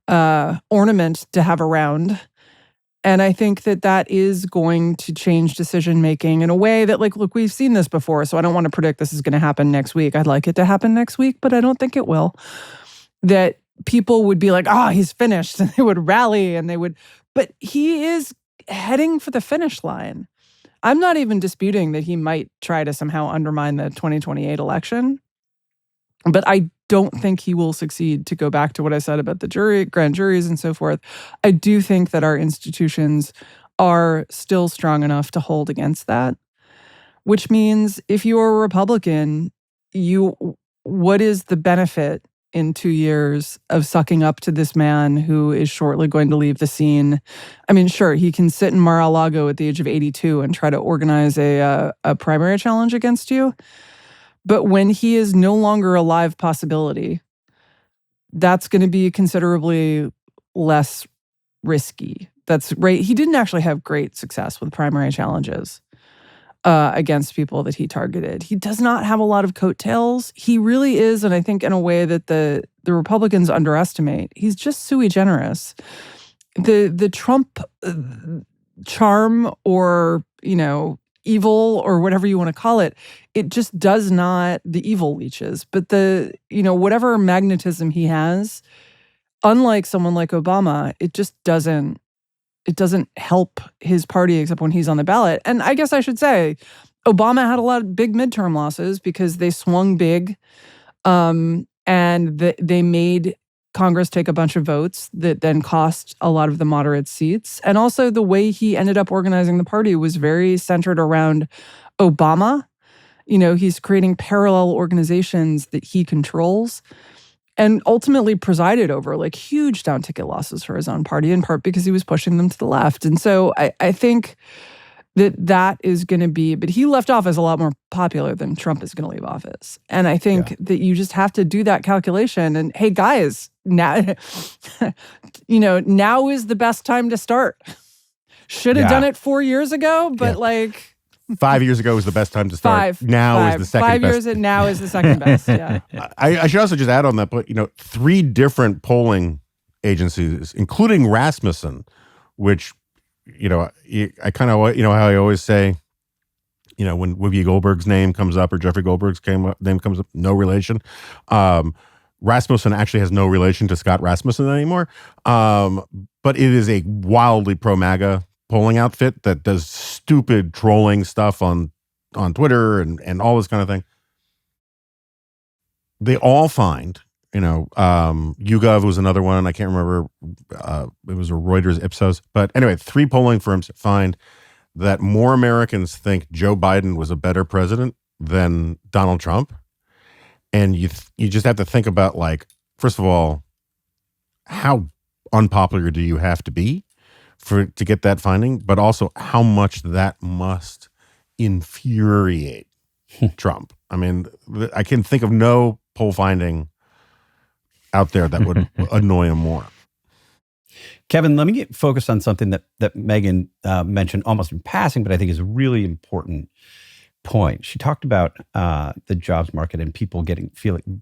ornament to have around. And I think that is going to change decision-making in a way that, look, we've seen this before, so I don't want to predict this is going to happen next week. I'd like it to happen next week, but I don't think it will. That people would be like, he's finished, and they would rally, but he is heading for the finish line. I'm not even disputing that he might try to somehow undermine the 2028 election, but I don't think he will succeed, to go back to what I said about the grand juries and so forth. I do think that our institutions are still strong enough to hold against that, which means if you're a Republican, what is the benefit in 2 years of sucking up to this man who is shortly going to leave the scene? I mean, sure, he can sit in Mar-a-Lago at the age of 82 and try to organize a primary challenge against you. But when he is no longer a live possibility, that's going to be considerably less risky. That's right. He didn't actually have great success with primary challenges against people that he targeted. He does not have a lot of coattails. He really is, and I think in a way that the Republicans underestimate, he's just sui generis. The Trump charm, or evil, or whatever you want to call it, it just does not, the evil leeches. But whatever magnetism he has, unlike someone like Obama, it just doesn't help his party except when he's on the ballot. And I guess I should say, Obama had a lot of big midterm losses because they swung big, and they made Congress take a bunch of votes that then cost a lot of the moderate seats. And also the way he ended up organizing the party was very centered around Obama. He's creating parallel organizations that he controls, and ultimately presided over huge down ticket losses for his own party, in part because he was pushing them to the left. And so I think that is going to be, but he left office a lot more popular than Trump is going to leave office. And I think that you just have to do that calculation. And hey, guys, now, now is the best time to start. Should have done it 4 years ago, but 5 years ago was the best time to start. Now is the second 5 best. years and now is the second best. Yeah. I should also just add on that, but 3 different polling agencies, including Rasmussen, which I kind of how I always say, when Whoopi Goldberg's name comes up or Jeffrey Goldberg's name comes up, no relation. Rasmussen actually has no relation to Scott Rasmussen anymore. But it is a wildly pro-MAGA polling outfit that does stupid trolling stuff on Twitter and all this kind of thing. They all find, YouGov was another one. I can't remember. It was a Reuters Ipsos. But anyway, 3 polling firms find that more Americans think Joe Biden was a better president than Donald Trump. And you just have to think about, first of all, how unpopular do you have to be to get that finding, but also how much that must infuriate Trump. I mean, I can think of no poll finding out there that would annoy him more. Kevin, let me get focused on something that Megan mentioned almost in passing, but I think is a really important point. She talked about the jobs market and people feeling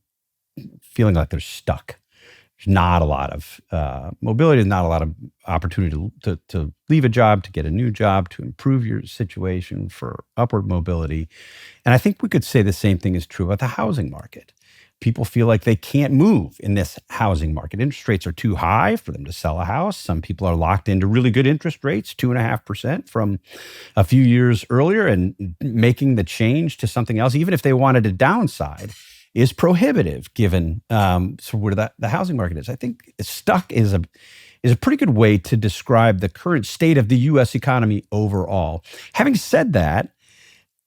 like they're stuck. There's not a lot of mobility, not a lot of opportunity to leave a job, to get a new job, to improve your situation for upward mobility. And I think we could say the same thing is true about the housing market. People feel like they can't move in this housing market. Interest rates are too high for them to sell a house. Some people are locked into really good interest rates, 2.5% from a few years earlier, and making the change to something else, even if they wanted to downside, is prohibitive given where the housing market is. I think stuck is a pretty good way to describe the current state of the U.S. economy overall. Having said that,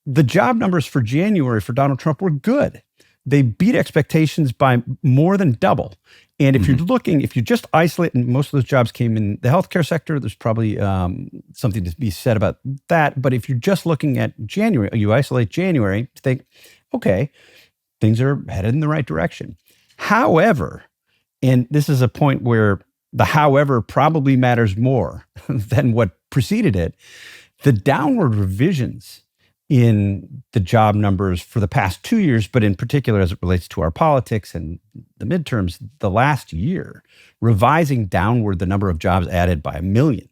the job numbers for January for Donald Trump were good. They beat expectations by more than double. And if if you just isolate, and most of those jobs came in the healthcare sector, there's probably something to be said about that. But if you're just looking at January, you isolate January to think, okay, things are headed in the right direction. However, and this is a point where the however probably matters more than what preceded it, the downward revisions in the job numbers for the past 2 years, but in particular as it relates to our politics and the midterms, the last year, revising downward the number of jobs added by 1 million,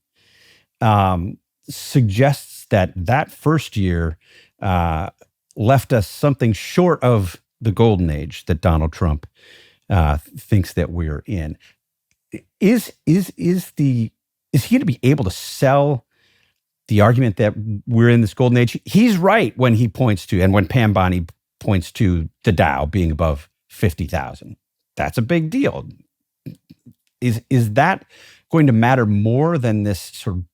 suggests that first year left us something short of the golden age that Donald Trump thinks that we're in. Is he going to be able to sell the argument that we're in this golden age? He's right when he points to, and when Pam Bondi points to the Dow being above 50,000. That's a big deal. Is that going to matter more than this sort of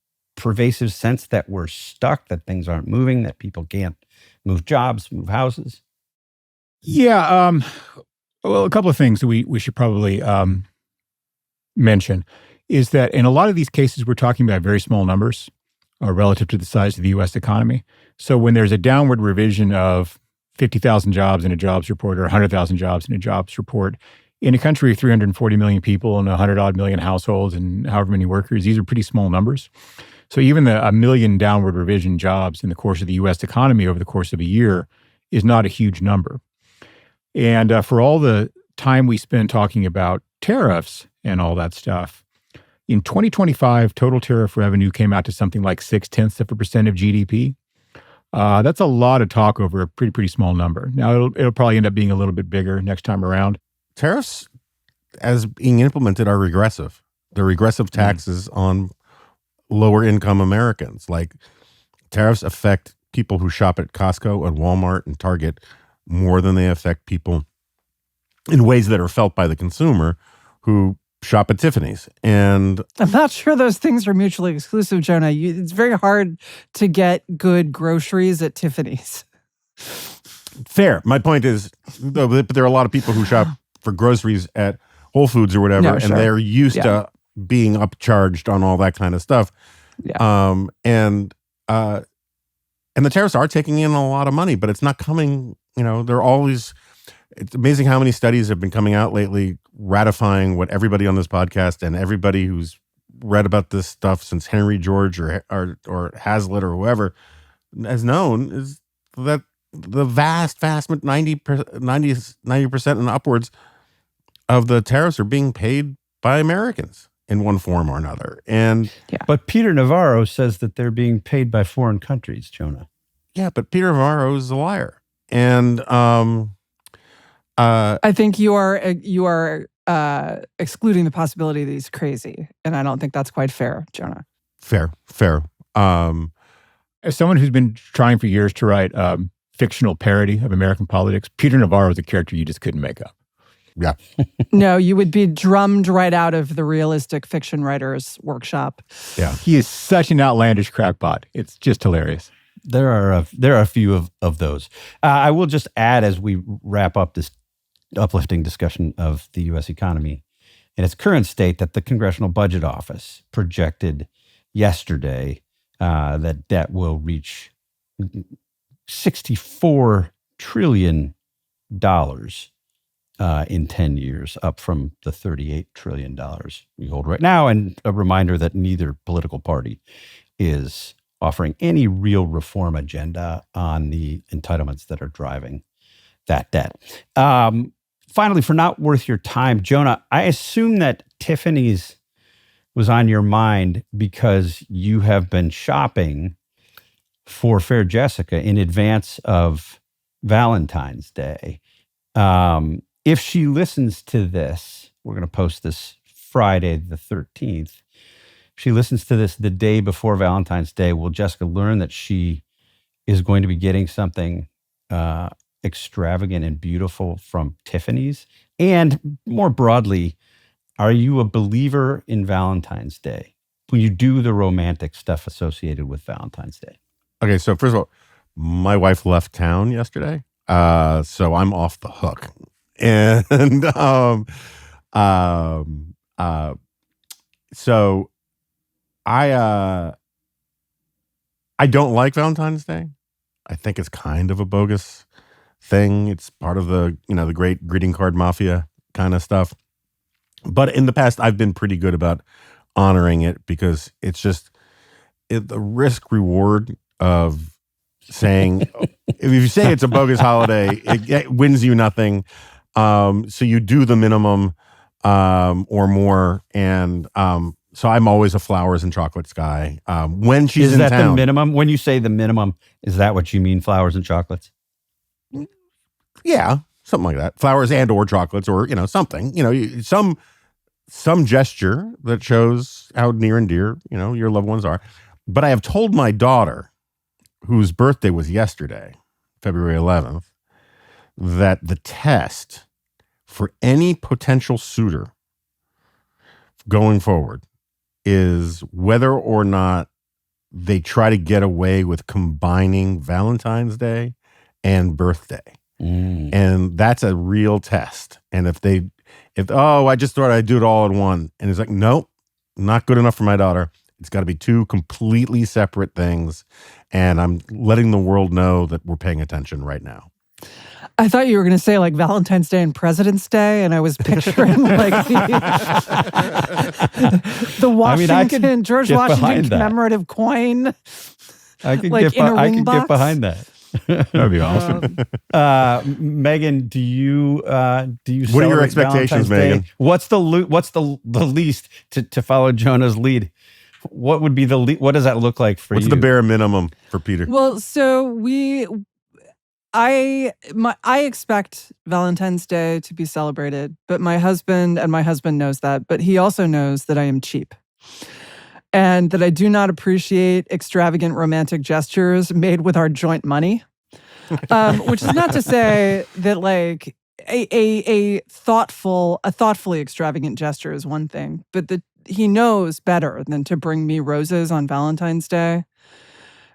pervasive sense that we're stuck, that things aren't moving, that people can't move jobs, move houses? Yeah. Well, a couple of things that we should probably mention is that in a lot of these cases, we're talking about very small numbers relative to the size of the U.S. economy. So when there's a downward revision of 50,000 jobs in a jobs report or 100,000 jobs in a jobs report, in a country of 340 million people and 100-odd million households and however many workers, these are pretty small numbers. So even a million downward revision jobs in the course of the U.S. economy over the course of a year is not a huge number. And for all the time we spend talking about tariffs and all that stuff, in 2025, total tariff revenue came out to something like 0.6% of GDP. That's a lot of talk over a pretty small number. Now, it'll probably end up being a little bit bigger next time around. Tariffs, as being implemented, are regressive. They're regressive taxes on lower income Americans. Like, tariffs affect people who shop at Costco and Walmart and Target more than they affect people in ways that are felt by the consumer who shop at Tiffany's. And I'm not sure those things are mutually exclusive, Jonah. It's very hard to get good groceries at Tiffany's. Fair. My point is, though, but there are a lot of people who shop for groceries at Whole Foods or whatever, No, sure. and they're used to being upcharged on all that kind of stuff. Yeah. And the tariffs are taking in a lot of money, but it's not coming, they're always, it's amazing how many studies have been coming out lately ratifying what everybody on this podcast and everybody who's read about this stuff since Henry George or Hazlitt or whoever has known, is that the vast 90% and upwards of the tariffs are being paid by Americans in one form or another. And But Peter Navarro says that they're being paid by foreign countries, Jonah. Yeah, but Peter Navarro is a liar. And I think you are excluding the possibility that he's crazy, and I don't think that's quite fair, Jonah. Fair. As someone who's been trying for years to write fictional parody of American politics, Peter Navarro is a character you just couldn't make up. Yeah. No, you would be drummed right out of the realistic fiction writers workshop. Yeah. He is such an outlandish crackpot. It's just hilarious. There are a few of those. I will just add, as we wrap up this uplifting discussion of the U.S. economy in its current state, that the Congressional Budget Office projected yesterday that debt will reach $64 trillion in 10 years, up from the $38 trillion we hold right now. And a reminder that neither political party is offering any real reform agenda on the entitlements that are driving that debt. Finally, for Not Worth Your Time, Jonah, I assume that Tiffany's was on your mind because you have been shopping for Fair Jessica in advance of Valentine's Day. If she listens to this, we're going to post this Friday the 13th. If she listens to this the day before Valentine's Day, will Jessica learn that she is going to be getting something extravagant and beautiful from Tiffany's? And more broadly, are you a believer in Valentine's Day? Will you do the romantic stuff associated with Valentine's Day? Okay, so first of all, my wife left town yesterday, so I'm off the hook. And so I don't like Valentine's Day. I think it's kind of a bogus thing. It's part of the the great greeting card mafia kind of stuff. But in the past, I've been pretty good about honoring it because it's just the risk reward of saying, if you say it's a bogus holiday, it wins you nothing. So you do the minimum or more. And so I'm always a flowers and chocolates guy. When she's in town. Is that the minimum? When you say the minimum, is that what you mean, flowers and chocolates? Yeah, something like that. Flowers and or chocolates or, something. Some gesture that shows how near and dear, your loved ones are. But I have told my daughter, whose birthday was yesterday, February 11th, that the test for any potential suitor going forward is whether or not they try to get away with combining Valentine's Day and birthday. And that's a real test. And if I just thought I'd do it all in one. And it's like, nope, not good enough for my daughter. It's got to be two completely separate things. And I'm letting the world know that we're paying attention right now. I thought you were going to say like Valentine's Day and President's Day, and I was picturing like the Washington, George Washington commemorative coin. I could like get behind that. That'd be awesome. Megan, do you What are your celebrate expectations, Valentine's Megan? Day? What's the least to follow Jonah's lead? What would be what does that look like for you? What's the bare minimum for Peter? Well, so I expect Valentine's Day to be celebrated, but my husband knows that, but he also knows that I am cheap. And that I do not appreciate extravagant romantic gestures made with our joint money. Which is not to say that like a thoughtfully extravagant gesture is one thing, but he knows better than to bring me roses on Valentine's Day,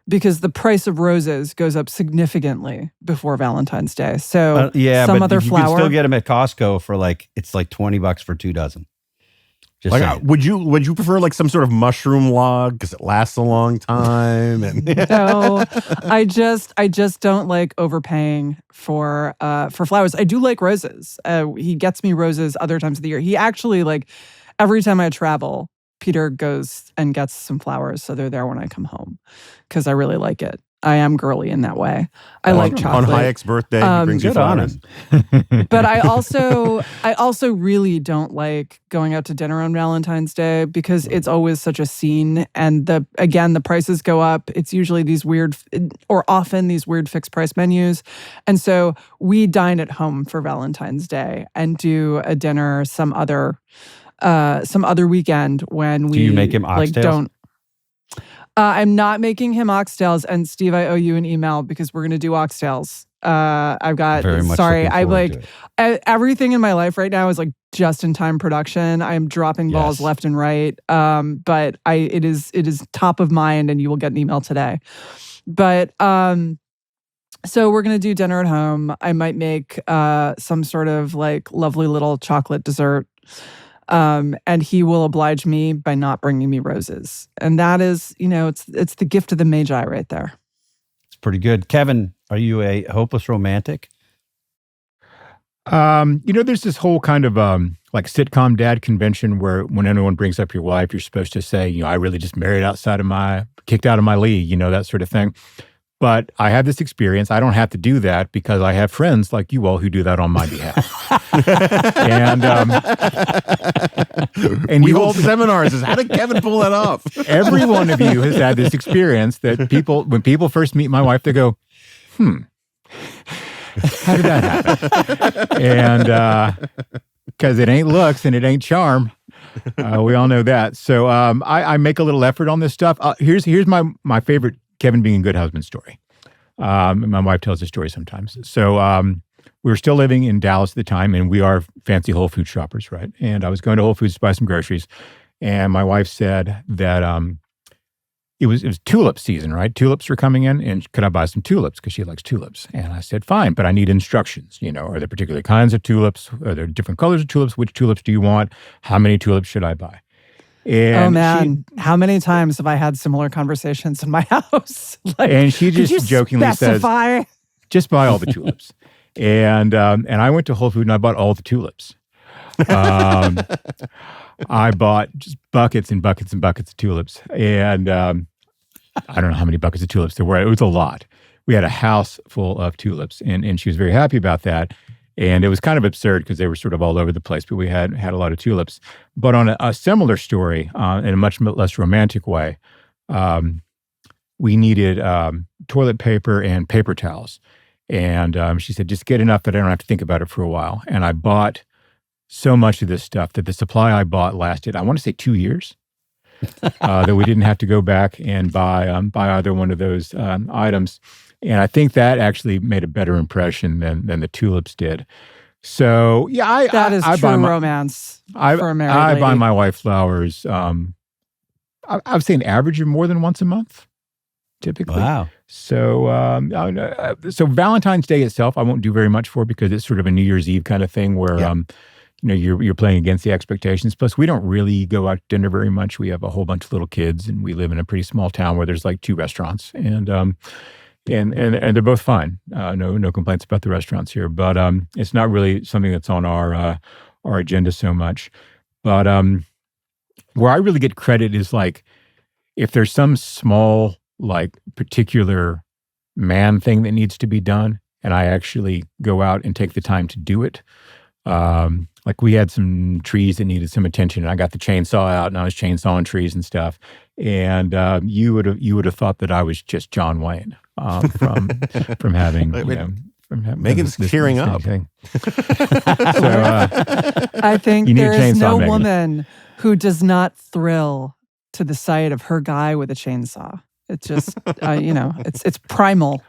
because the price of roses goes up significantly before Valentine's Day. So some other flower. You can still get them at Costco for it's like $20 for 2 dozen. Just saying. Would you prefer like some sort of mushroom log because it lasts a long time? And no, I just don't like overpaying for flowers. I do like roses. He gets me roses other times of the year. He actually every time I travel, Peter goes and gets some flowers, so they're there when I come home because I really like it. I am girly in that way. I like chocolate. On Hayek's birthday, he brings you flowers. But I also really don't like going out to dinner on Valentine's Day because it's always such a scene. And the prices go up. It's usually often these weird fixed price menus. And so we dine at home for Valentine's Day and do a dinner some other weekend when we. Do you make him oxtails? I'm not making him oxtails, and Steve, I owe you an email because we're going to do oxtails. I've got. Very much sorry, I to it. everything in my life right now is like just in time production. I am dropping balls left and right. But it is top of mind, and you will get an email today. But so we're going to do dinner at home. I might make some sort of like lovely little chocolate dessert. And he will oblige me by not bringing me roses. And that is, it's the gift of the Magi right there. It's pretty good. Kevin, are you a hopeless romantic? There's this whole kind of like sitcom dad convention where when anyone brings up your wife, you're supposed to say, I really just married kicked out of my league, that sort of thing. But I have this experience. I don't have to do that because I have friends like you all who do that on my behalf. and we hold seminars. How did Kevin pull that off? Every one of you has had this experience that when people first meet my wife, they go, how did that happen? And because it ain't looks and it ain't charm. We all know that. So I make a little effort on this stuff. Here's my favorite Kevin being a good husband story. My wife tells this story sometimes. So we were still living in Dallas at the time, and we are fancy Whole Foods shoppers, right? And I was going to Whole Foods to buy some groceries, and my wife said that it was tulip season, right? Tulips were coming in, and could I buy some tulips because she likes tulips? And I said, fine, but I need instructions. Are there particular kinds of tulips? Are there different colors of tulips? Which tulips do you want? How many tulips should I buy? And oh man, how many times have I had similar conversations in my house? And she just jokingly says, just buy all the tulips. And I went to Whole Foods and I bought all the tulips. I bought just buckets and buckets and buckets of tulips. And I don't know how many buckets of tulips there were. It was a lot. We had a house full of tulips, and she was very happy about that. And it was kind of absurd because they were sort of all over the place, but we had a lot of tulips. But on a similar story, in a much less romantic way, we needed toilet paper and paper towels. And she said, just get enough that I don't have to think about it for a while. And I bought so much of this stuff that the supply I bought lasted, I want to say 2 years, that we didn't have to go back and buy either one of those items. And I think that actually made a better impression than the tulips did. So yeah, that is true romance for a married lady. I buy my wife flowers. I would say an average of more than once a month, typically. Wow. So Valentine's Day itself, I won't do very much for because it's sort of a New Year's Eve kind of thing where, you're playing against the expectations. Plus, we don't really go out to dinner very much. We have a whole bunch of little kids, and we live in a pretty small town where there's like 2 restaurants, and they're both fine. No complaints about the restaurants here, but it's not really something that's on our agenda so much. But where I really get credit is like if there's some small like particular man thing that needs to be done, and I actually go out and take the time to do it. Like we had some trees that needed some attention, and I got the chainsaw out and I was chainsawing trees and stuff. And you would have thought that I was just John Wayne from having Megan's tearing up. I think there is no woman who does not thrill to the sight of her guy with a chainsaw. It's just it's primal.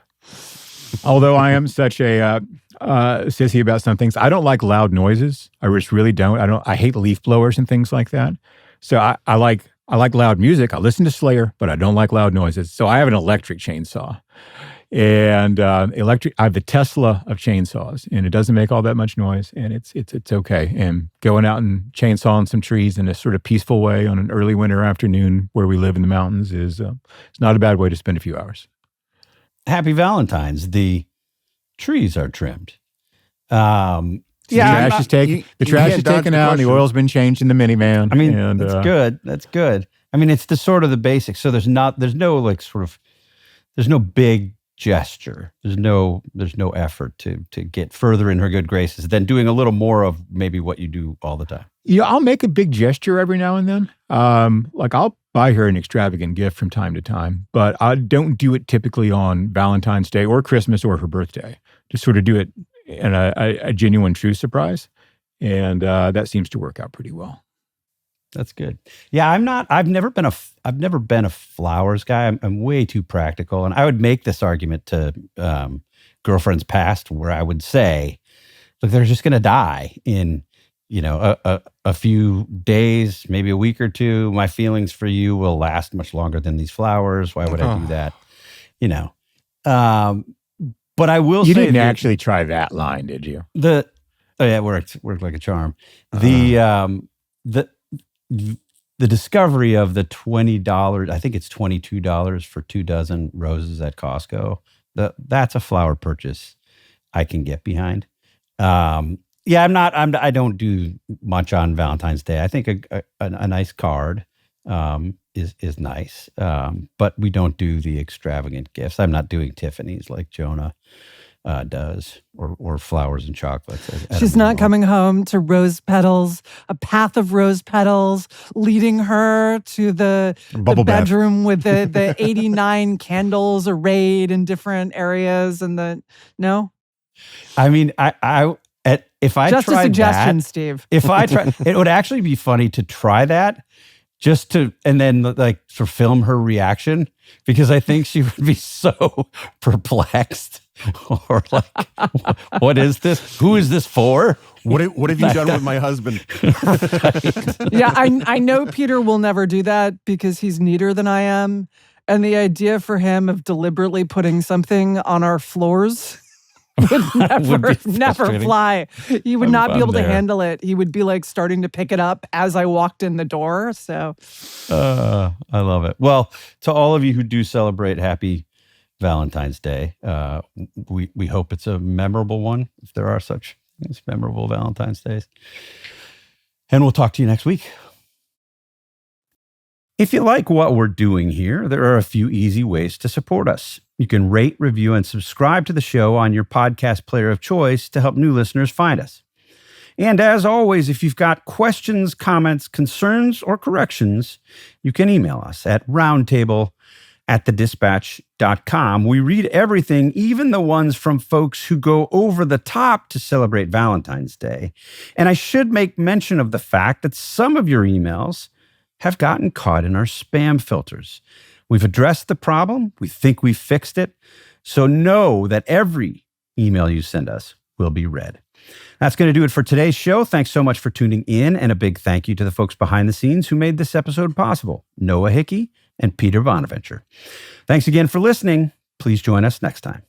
Although I am such a sissy about some things, I don't like loud noises. I just really don't. I hate leaf blowers and things like that. So I like loud music. I listen to Slayer, but I don't like loud noises. So I have an electric chainsaw, and I have the Tesla of chainsaws, and it doesn't make all that much noise, and it's okay. And going out and chainsawing some trees in a sort of peaceful way on an early winter afternoon where we live in the mountains is it's not a bad way to spend a few hours. Happy Valentine's. The trees are trimmed. The trash is taken out, and the oil's been changed in the minivan. I mean, that's good. That's good. I mean, it's the sort of the basics. So there's no big gesture. There's no effort to get further in her good graces than doing a little more of maybe what you do all the time. Yeah, I'll make a big gesture every now and then. Like I'll buy her an extravagant gift from time to time, but I don't do it typically on Valentine's Day or Christmas or her birthday. Just sort of do it in a genuine, true surprise, and that seems to work out pretty well. That's good. Yeah, I've never been a flowers guy. I'm way too practical, and I would make this argument to girlfriends past where I would say, look, they're just going to die in a few days, maybe a week or two. My feelings for you will last much longer than these flowers. Why would I do that? But I will say, you didn't actually try that line, did you? It worked like a charm. The discovery of the $20, I think it's $22 for 2 dozen roses at Costco. That's a flower purchase I can get behind. I don't do much on Valentine's Day. I think a nice card is nice, but we don't do the extravagant gifts. I'm not doing Tiffany's like Jonah does, or flowers and chocolates. She's not coming home to rose petals, a path of rose petals, leading her to the bedroom with the 89 candles arrayed in different areas. No? I mean, if I just tried a suggestion, that, Steve. If I try, it would actually be funny to try that, and then like to film her reaction, because I think she would be so perplexed, or like, what is this? Who is this for? What have you done with my husband? Right. Yeah, I know Peter will never do that because he's neater than I am, and the idea for him of deliberately putting something on our floors would never fly. He would not be able to handle it. He would be like starting to pick it up as I walked in the door. So, I love it. Well, to all of you who do celebrate Happy Valentine's Day, we hope it's a memorable one, if there are such things, memorable Valentine's Days. And we'll talk to you next week. If you like what we're doing here, there are a few easy ways to support us. You can rate, review, and subscribe to the show on your podcast player of choice to help new listeners find us. And as always, if you've got questions, comments, concerns, or corrections, you can email us at roundtable@thedispatch.com. We read everything, even the ones from folks who go over the top to celebrate Valentine's Day. And I should make mention of the fact that some of your emails have gotten caught in our spam filters. We've addressed the problem. We think we've fixed it. So know that every email you send us will be read. That's going to do it for today's show. Thanks so much for tuning in, and a big thank you to the folks behind the scenes who made this episode possible, Noah Hickey and Peter Bonaventure. Thanks again for listening. Please join us next time.